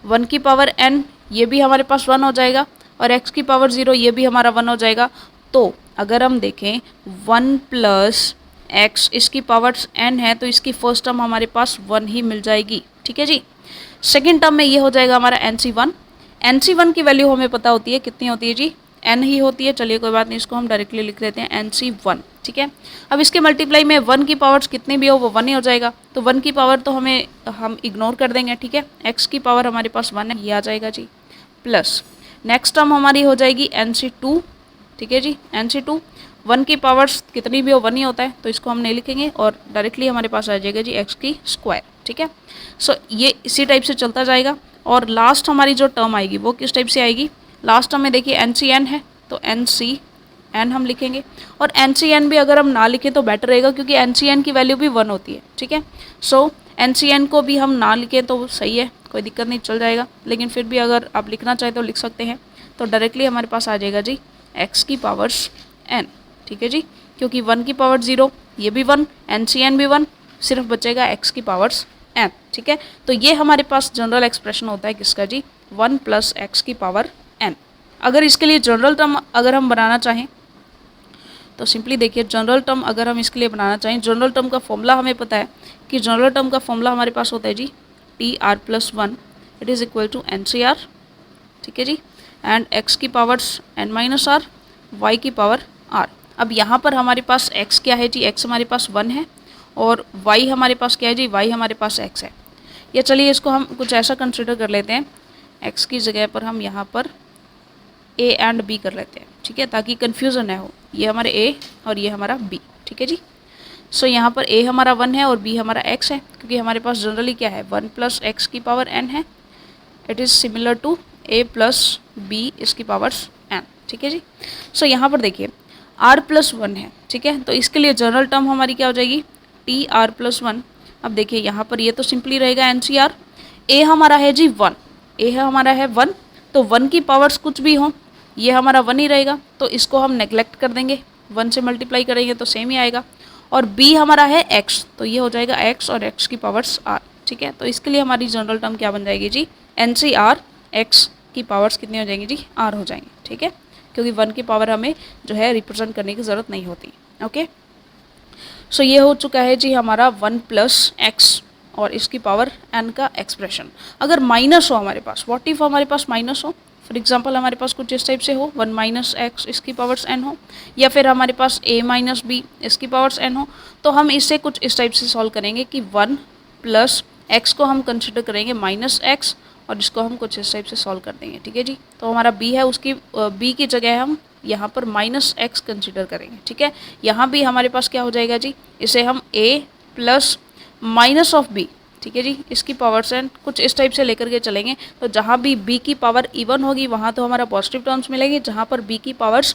1 की पावर n ये भी हमारे पास 1 हो जाएगा, और x की पावर 0 ये भी हमारा 1 हो जाएगा। तो अगर हम देखें 1 प्लस x, इसकी पावर्स n है, तो इसकी फर्स्ट टर्म हमारे पास 1 ही मिल जाएगी। ठीक है जी, सेकेंड टर्म में ये हो जाएगा हमारा NC1। NC1 की वैल्यू हमें पता होती है, कितनी होती है जी, n ही होती है। चलिए कोई बात नहीं, इसको हम डायरेक्टली लिख देते हैं NC1। ठीक है, अब इसके मल्टीप्लाई में 1 की पावर्स कितनी भी हो वो 1 ही हो जाएगा, तो 1 की पावर तो हम इग्नोर कर देंगे। ठीक है, x की पावर हमारे पास 1 है, ये आ जाएगा जी, प्लस नेक्स्ट टर्म हमारी हो जाएगी NC2। ठीक है जी, NC2, 1 की पावर्स कितनी भी हो 1 ही होता है, तो इसको हम नहीं लिखेंगे और डायरेक्टली हमारे पास आ जाएगा जी x की स्क्वायर। ठीक है, सो ये इसी टाइप से चलता जाएगा, और लास्ट हमारी जो टर्म आएगी वो किस टाइप से आएगी, लास्ट टर्म में देखिए NCn है, तो NCn हम लिखेंगे, और NCn भी अगर हम ना लिखें तो बेटर रहेगा, क्योंकि NCn की वैल्यू भी 1 होती है। ठीक है, सो NCn को भी हम ना लिखें तो सही है, कोई दिक्कत नहीं, चल जाएगा, लेकिन फिर भी अगर आप लिखना चाहें तो लिख सकते हैं। तो डायरेक्टली हमारे पास आ जाएगा जी x की पावर्स n। ठीक है जी, क्योंकि 1 की पावर 0, ये भी 1, एन सी एन भी 1, सिर्फ बचेगा x की पावर्स n, ठीक है। तो ये हमारे पास जनरल एक्सप्रेशन होता है किसका जी, 1 प्लस x की पावर n। अगर इसके लिए जनरल टर्म अगर हम बनाना चाहें तो सिंपली देखिए, जनरल टर्म अगर हम इसके लिए बनाना चाहें, जनरल टर्म का फॉर्मूला हमें पता है कि जनरल टर्म का फॉर्मूला हमारे पास होता है जी TR+1 it is equal to NCR, ठीक है जी, एंड x की पावर्स n-r, y की पावर r। अब यहाँ पर हमारे पास x क्या है जी, x हमारे पास 1 है और y हमारे पास क्या है जी, y हमारे पास x है। या चलिए इसको हम कुछ ऐसा कंसिडर कर लेते हैं, x की जगह पर हम यहाँ पर a एंड b कर लेते हैं, ठीक है, ताकि कन्फ्यूज़न ना हो। ये हमारे a और ये हमारा b, ठीक है जी। सो यहाँ पर a हमारा 1 है और b हमारा x है, क्योंकि हमारे पास जनरली क्या है, 1 प्लस x की पावर n है। It is similar to a plus b इसकी पावर्स n, ठीक है जी। सो यहाँ पर देखिए r+1 है, ठीक है, तो इसके लिए जनरल टर्म हमारी क्या हो जाएगी, TR+1। अब देखिए यहाँ पर ये तो सिंपली रहेगा NCR। a हमारा है जी 1, a हमारा है 1, तो 1 की पावर्स कुछ भी हों ये हमारा 1 ही रहेगा, तो इसको हम नेग्लेक्ट कर देंगे, 1 से मल्टीप्लाई करेंगे तो सेम ही आएगा। और b हमारा है x, तो ये हो जाएगा x और x की पावर्स r, ठीक है। तो इसके लिए हमारी जनरल टर्म क्या बन जाएगी जी, NCR, x की पावर्स कितनी हो जाएंगी जी, r हो जाएंगी, ठीक है, क्योंकि 1 की पावर हमें जो है रिप्रेजेंट करने की ज़रूरत नहीं होती। ओके, सो ये हो चुका है जी हमारा 1 प्लस x और इसकी पावर n का एक्सप्रेशन। अगर माइनस हो हमारे पास, व्हाट इफ हमारे पास माइनस हो, फॉर एग्जांपल हमारे पास कुछ इस टाइप से हो, 1 माइनस x इसकी पावर्स n हो, या फिर हमारे पास a माइनस b इसकी पावर्स n हो, तो हम इसे कुछ इस टाइप से सॉल्व करेंगे कि 1 प्लस x को हम कंसिडर करेंगे माइनस x और इसको हम कुछ इस टाइप से सॉल्व कर देंगे, ठीक है जी। तो हमारा b है, उसकी b की जगह हम यहाँ पर माइनस x कंसिडर करेंगे, ठीक है। यहाँ भी हमारे पास क्या हो जाएगा जी, इसे हम a plus minus of b, ठीक है जी, इसकी पावर्स n कुछ इस टाइप से लेकर के चलेंगे। तो जहाँ भी b की पावर इवन होगी वहाँ तो हमारा पॉजिटिव टर्म्स मिलेंगे, जहाँ पर b की पावर्स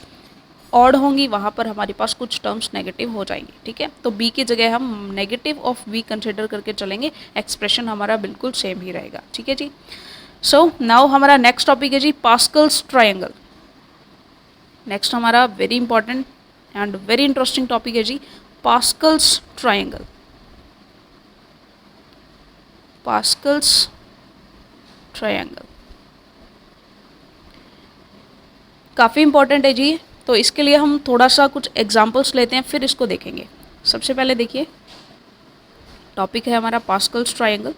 ऑड होंगी वहाँ पर हमारे पास कुछ टर्म्स नेगेटिव हो जाएंगे, ठीक है। तो b की जगह हम नेगेटिव ऑफ b कंसिडर करके चलेंगे, एक्सप्रेशन हमारा बिल्कुल सेम ही रहेगा, ठीक है जी। सो नाउ हमारा नेक्स्ट टॉपिक है जी पास्कल्स ट्रायंगल। नेक्स्ट हमारा very important and very interesting topic है जी पास्कल्स ट्रायंगल। पास्कल्स ट्रायंगल काफ़ी इंपॉर्टेंट है जी, तो इसके लिए हम थोड़ा सा कुछ एग्जांपल्स लेते हैं फिर इसको देखेंगे। सबसे पहले देखिए टॉपिक है हमारा पास्कल्स ट्रायंगल।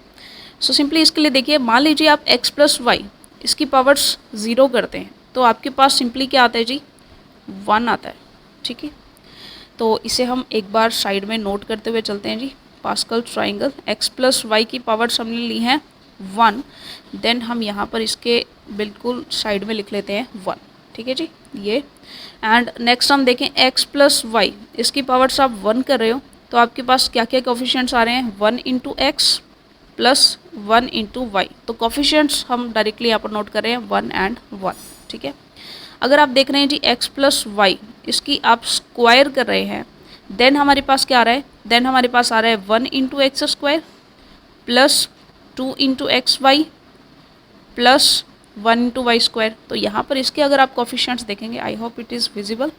सो सिंपली इसके लिए देखिए, मान लीजिए आप x प्लस वाई इसकी पावर्स 0 करते हैं तो आपके पास सिंपली क्या आता है जी, 1 आता है, ठीक है। तो इसे हम एक बार साइड में नोट करते हुए चलते हैं जी। Pascal triangle, x plus Y की पावर्स हमने ली हैं 1, देन हम यहाँ पर इसके बिल्कुल साइड में लिख लेते हैं 1, ठीक है जी, ये। एंड नेक्स्ट हम देखें x प्लस वाई इसकी पावर्स आप 1 कर रहे हो तो आपके पास क्या क्या कोफिशिएंट्स आ रहे हैं, 1 into x plus 1 into y. तो कोफिशिएंट्स हम डायरेक्टली यहाँ पर नोट कर रहे हैं 1 एंड 1, ठीक है। अगर आप देख रहे हैं जी x प्लस वाई इसकी आप स्क्वायर कर रहे हैं, देन हमारे पास क्या आ रहा है, देन हमारे पास आ रहा है 1 into x square plus 2 into x y plus 1 into y square. तो यहाँ पर इसके अगर आप कोफिशिएंट्स देखेंगे, I hope it is visible,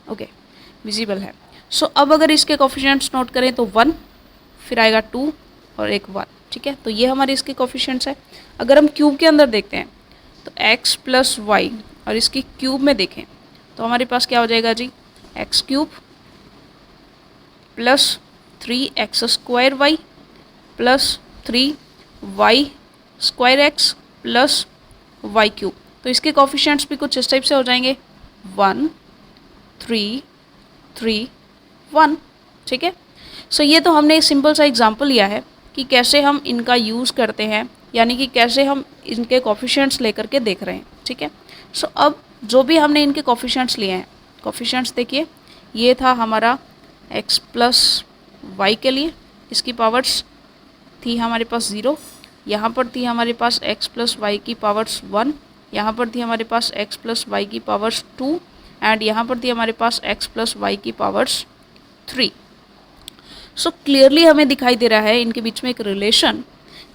okay visible है। सो अब अगर इसके कोफिशिएंट्स नोट करें तो 1, फिर आएगा 2 और एक 1, ठीक है। तो ये हमारे इसके कोफिशिएंट्स है। अगर हम क्यूब के अंदर देखते हैं तो x प्लस वाई और इसकी क्यूब में देखें तो हमारे पास क्या हो जाएगा जी, X cube plus 3x square Y plus 3y square X plus Y cube. तो इसके कोफिशिएंट्स भी कुछ इस टाइप से हो जाएंगे 1 3 3 1, ठीक है। सो ये तो हमने एक सिंपल सा एग्जांपल लिया है कि कैसे हम इनका यूज़ करते हैं, यानी कि कैसे हम इनके कोफिशिएंट्स लेकर के देख रहे हैं, ठीक है। सो अब जो भी हमने इनके कोफिशिएंट्स लिए हैं, कोफिशिएंट्स देखिए, ये था हमारा x प्लस वाई के लिए, इसकी पावर्स थी हमारे पास 0, यहाँ पर थी हमारे पास x प्लस वाई की पावर्स 1, यहाँ पर थी हमारे पास x प्लस वाई की पावर्स 2 एंड यहाँ पर थी हमारे पास x प्लस वाई की पावर्स 3। सो क्लियरली हमें दिखाई दे रहा है इनके बीच में एक रिलेशन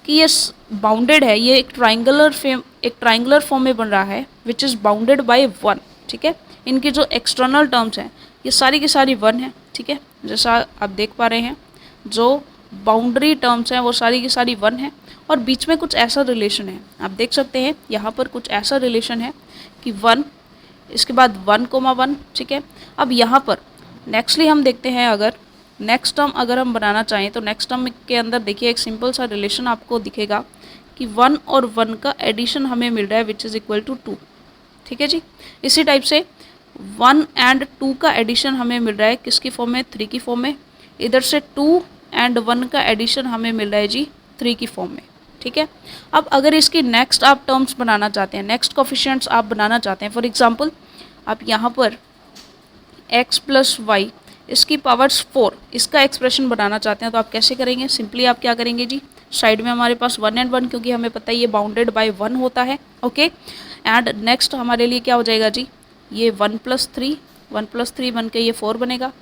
कि ये बाउंडेड है, ये एक ट्राइंगुलर फॉर्म में बन रहा है विच इज़ बाउंडेड बाय 1, ठीक है। इनकी जो एक्सटर्नल टर्म्स हैं ये सारी की सारी 1 है, ठीक है। जैसा आप देख पा रहे हैं जो बाउंड्री टर्म्स हैं वो सारी की सारी 1 है, और बीच में कुछ ऐसा रिलेशन है, आप देख सकते हैं यहाँ पर कुछ ऐसा रिलेशन है कि 1, इसके बाद 1,1, ठीक है। अब यहाँ पर नेक्स्टली हम देखते हैं, अगर नेक्स्ट टर्म अगर हम बनाना चाहें तो नेक्स्ट टर्म के अंदर देखिए एक सिंपल सा रिलेशन आपको दिखेगा कि 1 और 1 का एडिशन हमें मिल रहा है विच इज़ इक्वल टू 2, ठीक है जी। इसी टाइप से 1 एंड 2 का एडिशन हमें मिल रहा है किसकी फॉर्म में, 3 की फॉर्म में। इधर से 2 एंड 1 का एडिशन हमें मिल रहा है जी 3 की फॉर्म में, ठीक है। अब अगर इसकी नेक्स्ट आप टर्म्स बनाना चाहते हैं, नेक्स्ट कोफिशिएंट्स आप बनाना चाहते हैं, फॉर एग्जांपल आप यहाँ पर x प्लस वाई इसकी पावर्स 4 इसका एक्सप्रेशन बनाना चाहते हैं तो आप कैसे करेंगे, सिंपली आप क्या करेंगे जी, साइड में हमारे पास 1 एंड 1, क्योंकि हमें पता है ये बाउंडेड बाय 1 होता है, ओके। एंड नेक्स्ट हमारे लिए क्या हो जाएगा जी, ये 1 प्लस 3 बन के ये 4 बनेगा।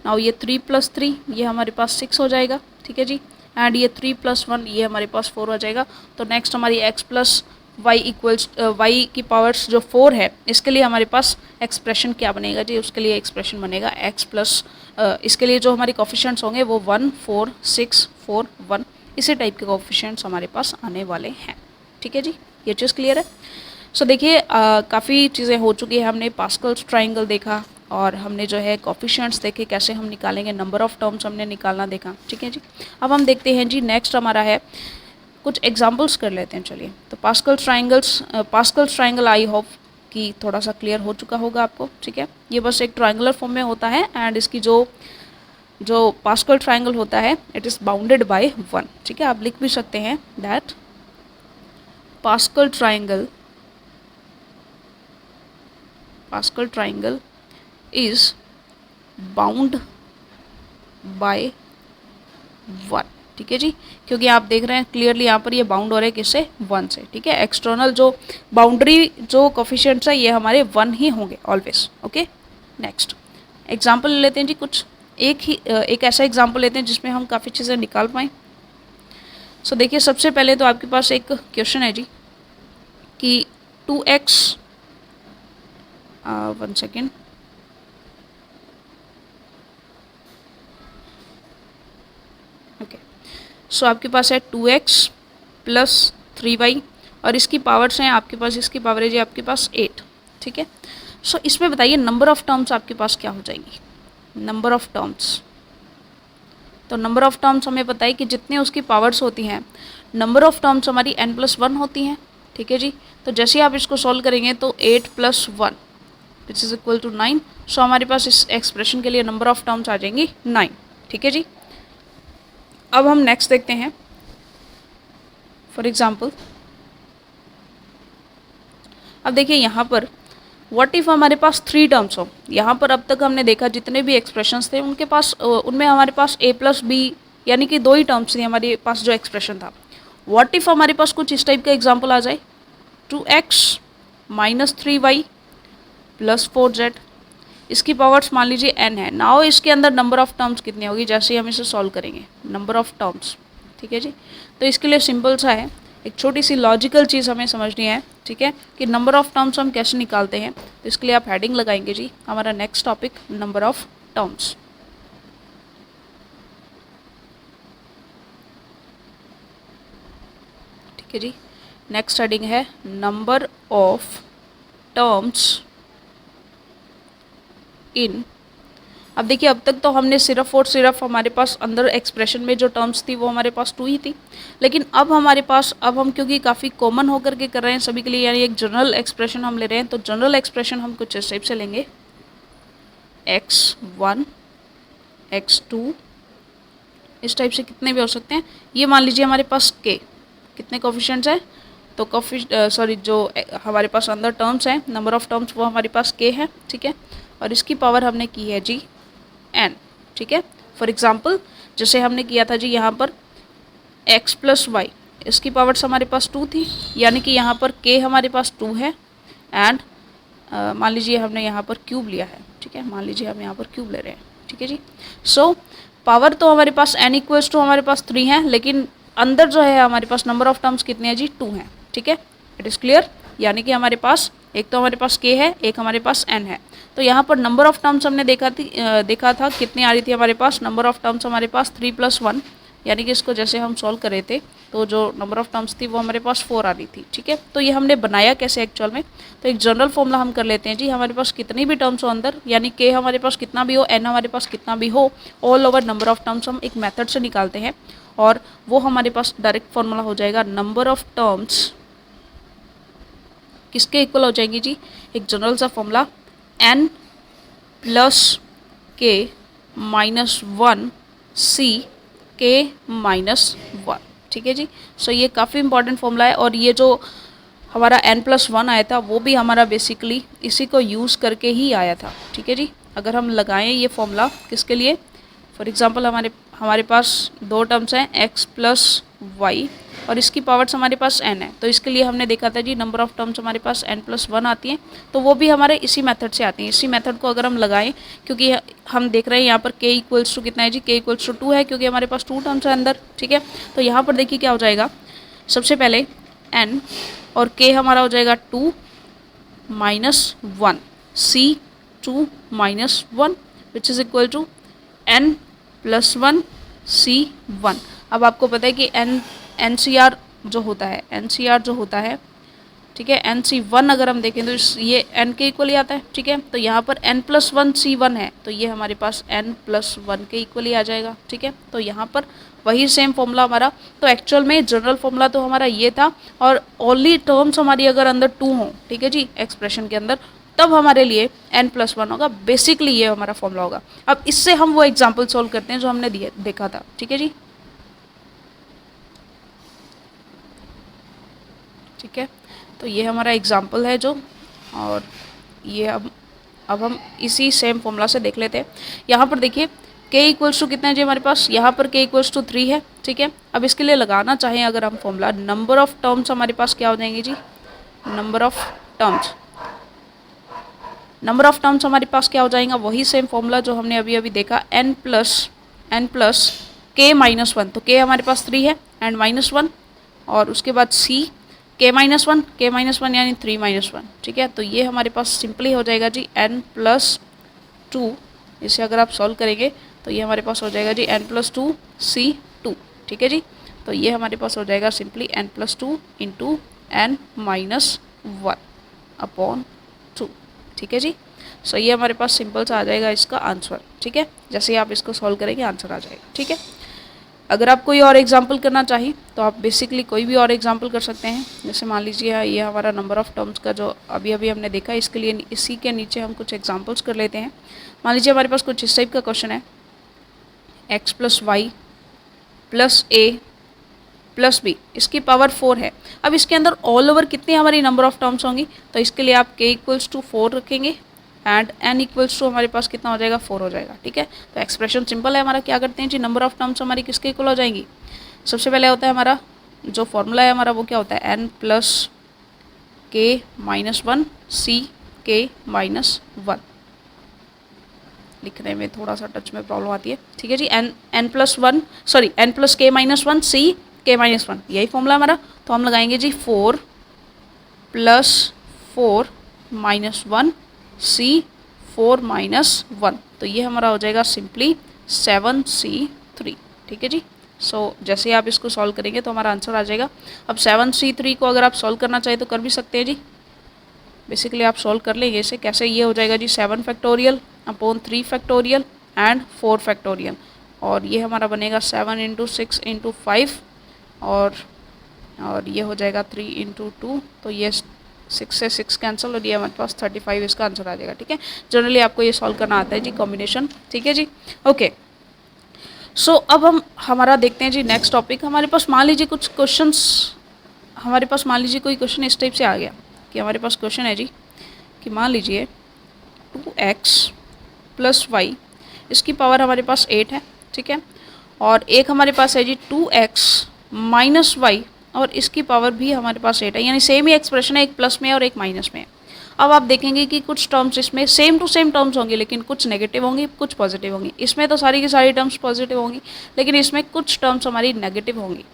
नाउ ये 3 प्लस 3 ये हमारे पास 6 हो जाएगा, ठीक है जी। एंड ये 3 प्लस 1 ये हमारे पास 4 हो जाएगा। तो नेक्स्ट हमारी x plus y equals y की पावर्स जो 4 है इसके लिए हमारे पास एक्सप्रेशन क्या बनेगा जी, उसके लिए एक्सप्रेशन बनेगा x प्लस इसके लिए जो हमारे कोफिशिएंट्स होंगे वो 1, 4, 6, 4, 1 इसी टाइप के कोफिशिएंट्स हमारे पास आने वाले हैं, ठीक है जी। ये चीज़ क्लियर है। सो देखिए काफ़ी चीज़ें हो चुकी है, हमने पास्कल्स ट्राइंगल देखा और हमने जो है कोफिशिएंट्स देखे कैसे हम निकालेंगे, नंबर ऑफ़ टर्म्स हमने निकालना देखा, ठीक है जी। अब हम देखते हैं जी नेक्स्ट हमारा है कुछ एग्जांपल्स कर लेते हैं, चलिए। तो पास्कल्स ट्राइंगल आई होप कि थोड़ा सा क्लियर हो चुका होगा आपको, ठीक है। ये बस एक ट्राइंगुलर फॉर्म में होता है एंड इसकी जो पास्कल ट्राइंगल होता है इट इज़ बाउंडेड बाय 1, ठीक है। आप लिख भी सकते हैं that pascal triangle is bound by 1, ठीक है जी। क्योंकि आप देख रहे हैं क्लियरली यहाँ पर ये बाउंड हो रहा है किससे, 1 से, ठीक है। एक्सटर्नल जो बाउंड्री जो कोफिशिएंट्स है ये हमारे 1 ही होंगे ऑलवेज, ओके। नेक्स्ट एग्जांपल ले लेते हैं जी, कुछ एक ऐसा एग्जांपल लेते हैं जिसमें हम काफ़ी चीज़ें निकाल पाएँ। सो देखिए सबसे पहले तो आपके पास एक क्वेश्चन है जी कि 2x 1 सेकेंड, ओके। सो आपके पास है 2x प्लस 3y और इसकी पावर्स हैं आपके पास, इसकी पावर है जी आपके पास 8, ठीक है। सो इसमें बताइए नंबर ऑफ़ टर्म्स आपके पास क्या हो जाएंगी, नंबर ऑफ़ टर्म्स। तो नंबर ऑफ़ टर्म्स हमें पता है कि जितने उसकी पावर्स होती हैं नंबर ऑफ़ टर्म्स हमारी n+1 होती हैं, ठीक है जी। तो जैसे ही आप इसको सॉल्व करेंगे तो 8 + 1 विच इज़ इक्वल टू 9। सो हमारे पास इस एक्सप्रेशन के लिए नंबर ऑफ़ टर्म्स आ जाएंगी 9, ठीक है जी। अब हम नेक्स्ट देखते हैं, फॉर एग्जाम्पल अब देखिए यहाँ पर व्हाट इफ़ हमारे पास 3 टर्म्स हो। यहाँ पर अब तक हमने देखा जितने भी एक्सप्रेशंस थे उनके पास उनमें हमारे पास a + b यानी कि 2 ही टर्म्स थी हमारे पास जो एक्सप्रेशन था। व्हाट इफ़ हमारे पास कुछ इस टाइप का एग्जाम्पल आ जाए, 2x - 3y + 4z इसकी पावर्स मान लीजिए n है। नाउ इसके अंदर नंबर ऑफ़ टर्म्स कितनी होगी जैसे ही हम इसे सॉल्व करेंगे, नंबर ऑफ़ टर्म्स, ठीक है जी। तो इसके लिए सिंपल सा है, एक छोटी सी लॉजिकल चीज़ हमें समझनी है, ठीक है, कि नंबर ऑफ़ टर्म्स हम कैसे निकालते हैं। तो इसके लिए आप हेडिंग लगाएंगे जी हमारा next topic number of terms, ठीक है जी। नेक्स्ट हेडिंग है नंबर ऑफ़ टर्म्स इन। अब देखिए अब तक तो हमने सिर्फ और सिर्फ हमारे पास अंदर एक्सप्रेशन में जो टर्म्स थी वो हमारे पास 2 ही थी, लेकिन अब हमारे पास अब हम क्योंकि काफ़ी कॉमन होकर के कर रहे हैं सभी के लिए, यानी एक जनरल एक्सप्रेशन हम ले रहे हैं। तो जनरल एक्सप्रेशन हम कुछ इस टाइप से लेंगे, x1 x2 इस टाइप से कितने भी हो सकते हैं। ये मान लीजिए हमारे पास k कितने कोफिशिएंट्स हैं, तो जो हमारे पास अंदर टर्म्स हैं नंबर ऑफ़ टर्म्स वो हमारे पास k है, ठीक है। और इसकी पावर हमने की है जी n, ठीक है। फॉर एग्जांपल जैसे हमने किया था जी यहाँ पर x + y इसकी पावर्स हमारे पास 2 थी, यानी कि यहाँ पर k हमारे पास 2 है एंड मान लीजिए हमने यहाँ पर क्यूब लिया है, ठीक है। मान लीजिए हम यहाँ पर क्यूब ले रहे हैं, ठीक है जी। सो पावर तो हमारे पास n = हमारे पास 3 है, लेकिन अंदर जो है हमारे पास नंबर ऑफ़ टर्म्स कितने हैं जी 2 हैं, ठीक है। इट इज़ क्लियर, यानी कि हमारे पास एक तो हमारे पास k है, एक हमारे पास n है। तो यहाँ पर नंबर ऑफ टर्म्स हमने देखा था कितनी आ रही थी हमारे पास, नंबर ऑफ टर्म्स हमारे पास 3 + 1, यानी कि इसको जैसे हम सॉल्व कर रहे थे तो जो नंबर ऑफ टर्म्स थी वो हमारे पास 4 आ रही थी, ठीक है। तो ये हमने बनाया कैसे एक्चुअल में, तो एक जनरल फॉर्मूला हम कर लेते हैं जी। हमारे पास कितनी भी टर्म्स हो अंदर, यानी k हमारे पास कितना भी हो, n हमारे पास कितना भी हो, all over number of terms हम एक मेथड से निकालते हैं और वो हमारे पास डायरेक्ट फॉर्मूला हो जाएगा नंबर ऑफ टर्म्स किसके इक्वल हो जाएंगी जी, एक जनरल सा formula n + k - 1 c k - 1, ठीक है जी। सो ये काफ़ी इंपॉर्टेंट फॉर्मूला है और ये जो हमारा n + 1 आया था वो भी हमारा बेसिकली इसी को यूज़ करके ही आया था, ठीक है जी। अगर हम लगाएं ये फॉर्मूला किसके लिए, फॉर एग्जांपल हमारे पास दो टर्म्स हैं x + y और इसकी पावर्स हमारे पास n है, तो इसके लिए हमने देखा था जी नंबर ऑफ टर्म्स हमारे पास n + 1 आती हैं, तो वो भी हमारे इसी मेथड से आती हैं। इसी मेथड को अगर हम लगाएं, क्योंकि हम देख रहे हैं यहाँ पर k = कितना है जी, k = 2 है, क्योंकि हमारे पास 2 टर्म्स है अंदर, ठीक है। तो यहाँ पर देखिए क्या हो जाएगा, सबसे पहले n और k हमारा हो जाएगा 2 - 1 c 2 - 1 which is equal to n + 1 c 1। अब आपको पता है कि NCR जो होता है, ठीक है, NC1 अगर हम देखें तो ये n के इक्वल ही आता है, ठीक है। तो यहाँ पर n + 1 C1 है, तो ये हमारे पास n + 1 के इक्वल ही आ जाएगा, ठीक है। तो यहाँ पर वही सेम फॉर्मूला हमारा, तो एक्चुअल में जनरल फॉर्मूला तो हमारा ये था और ओनली टर्म्स हमारी अगर अंदर 2 हों, ठीक है जी, एक्सप्रेशन के अंदर, तब हमारे लिए n + 1 होगा। बेसिकली ये हमारा फॉर्मूला होगा। अब इससे हम वो एग्जाम्पल सॉल्व करते हैं जो हमने देखा था, ठीक है जी, ठीक है। तो ये हमारा एग्जाम्पल है जो, और ये अब हम इसी सेम फॉर्मूला से देख लेते हैं। यहाँ पर देखिए k = कितना है जी हमारे पास, यहाँ पर k = 3 है, ठीक है। अब इसके लिए लगाना चाहें अगर हम फॉर्मूला, नंबर ऑफ टर्म्स हमारे पास क्या हो जाएंगे जी, नंबर ऑफ टर्म्स हमारे पास क्या हो जाएगा, वही सेम फॉर्मूला जो हमने अभी अभी देखा, n + k - 1, तो k हमारे पास 3 है एंड -1, और उसके बाद c k - 1 यानी 3 - 1, ठीक है। तो ये हमारे पास सिंपली हो जाएगा जी n + 2, इसे अगर आप सॉल्व करेंगे तो ये हमारे पास हो जाएगा जी n + 2 c 2, ठीक है जी। तो ये हमारे पास हो जाएगा सिंपली n + 2 × n - 1 अपॉन 2, ठीक है जी। सो ये हमारे पास सिंपल सा आ जाएगा इसका आंसर, ठीक है। जैसे ही आप इसको सॉल्व करेंगे आंसर आ जाएगा, ठीक है। अगर आप कोई और एग्जाम्पल करना चाहिए तो आप बेसिकली कोई भी और एग्जाम्पल कर सकते हैं। जैसे मान लीजिए ये हमारा नंबर ऑफ़ टर्म्स का जो अभी अभी हमने देखा, इसके लिए इसी के नीचे हम कुछ एग्जाम्पल्स कर लेते हैं। मान लीजिए हमारे पास कुछ इस टाइप का क्वेश्चन है, x + y + a + b, इसकी पावर 4 है। अब इसके अंदर ऑल ओवर कितनी हमारी नंबर ऑफ़ टर्म्स होंगी, तो इसके लिए आप k = 4 रखेंगे एंड n = हमारे पास कितना हो जाएगा, 4 हो जाएगा, ठीक है। तो एक्सप्रेशन सिंपल है हमारा, क्या करते हैं जी, नंबर ऑफ टर्म्स हमारी किसके इक्वल हो जाएंगी। सबसे पहले होता है हमारा जो फॉर्मूला है हमारा, वो क्या होता है, n + k - 1 c k - 1। लिखने में थोड़ा सा टच में प्रॉब्लम आती है, ठीक है जी। n + k - 1 c k - 1, यही फॉर्मूला हमारा। तो हम लगाएंगे जी 4 + 4 - 1 c 4 - 1, तो ये हमारा हो जाएगा सिंपली 7c3, ठीक है जी। सो जैसे ही आप इसको सॉल्व करेंगे तो हमारा आंसर आ जाएगा। अब 7c3 को अगर आप सॉल्व करना चाहें तो कर भी सकते हैं जी। बेसिकली आप सॉल्व कर लेंगे इसे कैसे, ये हो जाएगा जी 7 factorial upon 3 factorial and 4 factorial, और ये हमारा बनेगा 7 × 6 × 5 और ये हो जाएगा 3 × 2, तो ये 6 से 6 कैंसिल और ये हमारे पास 35 इसका आंसर आ जाएगा, ठीक है। जनरली आपको ये सॉल्व करना आता है जी, कॉम्बिनेशन, ठीक है जी, ओके। सो अब हम हमारा देखते हैं जी नेक्स्ट टॉपिक। हमारे पास मान लीजिए कुछ क्वेश्चंस, हमारे पास मान लीजिए कोई क्वेश्चन इस टाइप से आ गया कि हमारे पास क्वेश्चन है जी कि मान लीजिए 2x + y, इसकी पावर हमारे पास 8 है, ठीक है, और एक हमारे पास है जी 2x - y और इसकी पावर भी हमारे पास 8 है, यानी सेम ही एक्सप्रेशन है, एक प्लस में और एक माइनस में। अब आप देखेंगे कि कुछ टर्म्स इसमें सेम टू सेम टर्म्स होंगे, लेकिन कुछ नेगेटिव होंगी, कुछ पॉजिटिव होंगी। इसमें तो सारी की सारी टर्म्स पॉजिटिव होंगी, लेकिन इसमें कुछ टर्म्स हमारी नेगेटिव होंगी।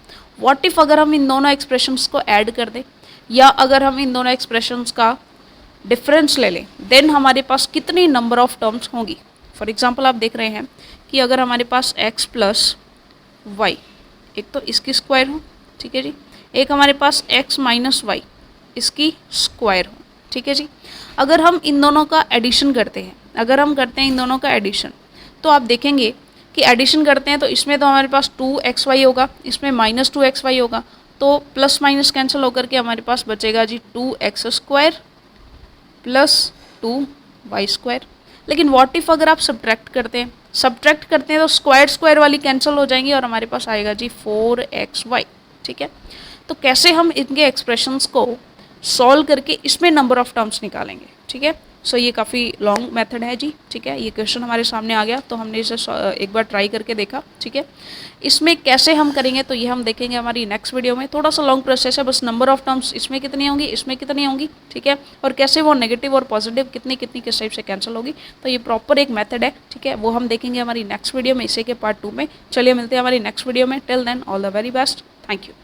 व्हाट इफ़ अगर हम इन दोनों एक्सप्रेशंस को ऐड कर दें, या अगर हम इन दोनों एक्सप्रेशंस का डिफरेंस ले लें, देन हमारे पास कितनी नंबर ऑफ टर्म्स होंगी। फॉर एग्जांपल आप देख रहे हैं कि अगर हमारे पास x प्लस वाई, एक तो इसकी स्क्वायर हो, ठीक है जी, एक हमारे पास x माइनस वाई इसकी स्क्वायर हो, ठीक है जी। अगर हम इन दोनों का एडिशन करते हैं, अगर हम करते हैं इन दोनों का एडिशन, तो आप देखेंगे कि एडिशन करते हैं तो इसमें तो हमारे पास 2xy होगा, इसमें माइनस 2xy होगा, तो प्लस माइनस कैंसिल होकर के हमारे पास बचेगा जी 2x square plus 2y square. लेकिन व्हाट इफ अगर आप सब्ट्रैक्ट करते हैं, सब्ट्रैक्ट करते हैं तो स्क्वायर स्क्वायर वाली कैंसिल हो जाएंगी और हमारे पास आएगा जी 4xy, ठीक है। तो कैसे हम इनके एक्सप्रेशंस को सॉल्व करके इसमें नंबर ऑफ टर्म्स निकालेंगे, ठीक है। सो ये काफ़ी लॉन्ग मेथड है जी, ठीक है। ये क्वेश्चन हमारे सामने आ गया तो हमने इसे एक बार ट्राई करके देखा, ठीक है। इसमें कैसे हम करेंगे तो ये हम देखेंगे हमारी नेक्स्ट वीडियो में। थोड़ा सा लॉन्ग प्रोसेस है, बस नंबर ऑफ टर्म्स इसमें कितनी होंगी, इसमें कितनी होंगी, ठीक है, और कैसे वो नेगेटिव और पॉजिटिव कितनी कितनी किस टाइप से कैंसिल होगी। तो ये प्रॉपर एक मेथड है, ठीक है, वो हम देखेंगे हमारी नेक्स्ट वीडियो में, इसे के पार्ट 2 में। चलिए मिलते हैं हमारी नेक्स्ट वीडियो में। Till then all the very best, thank you.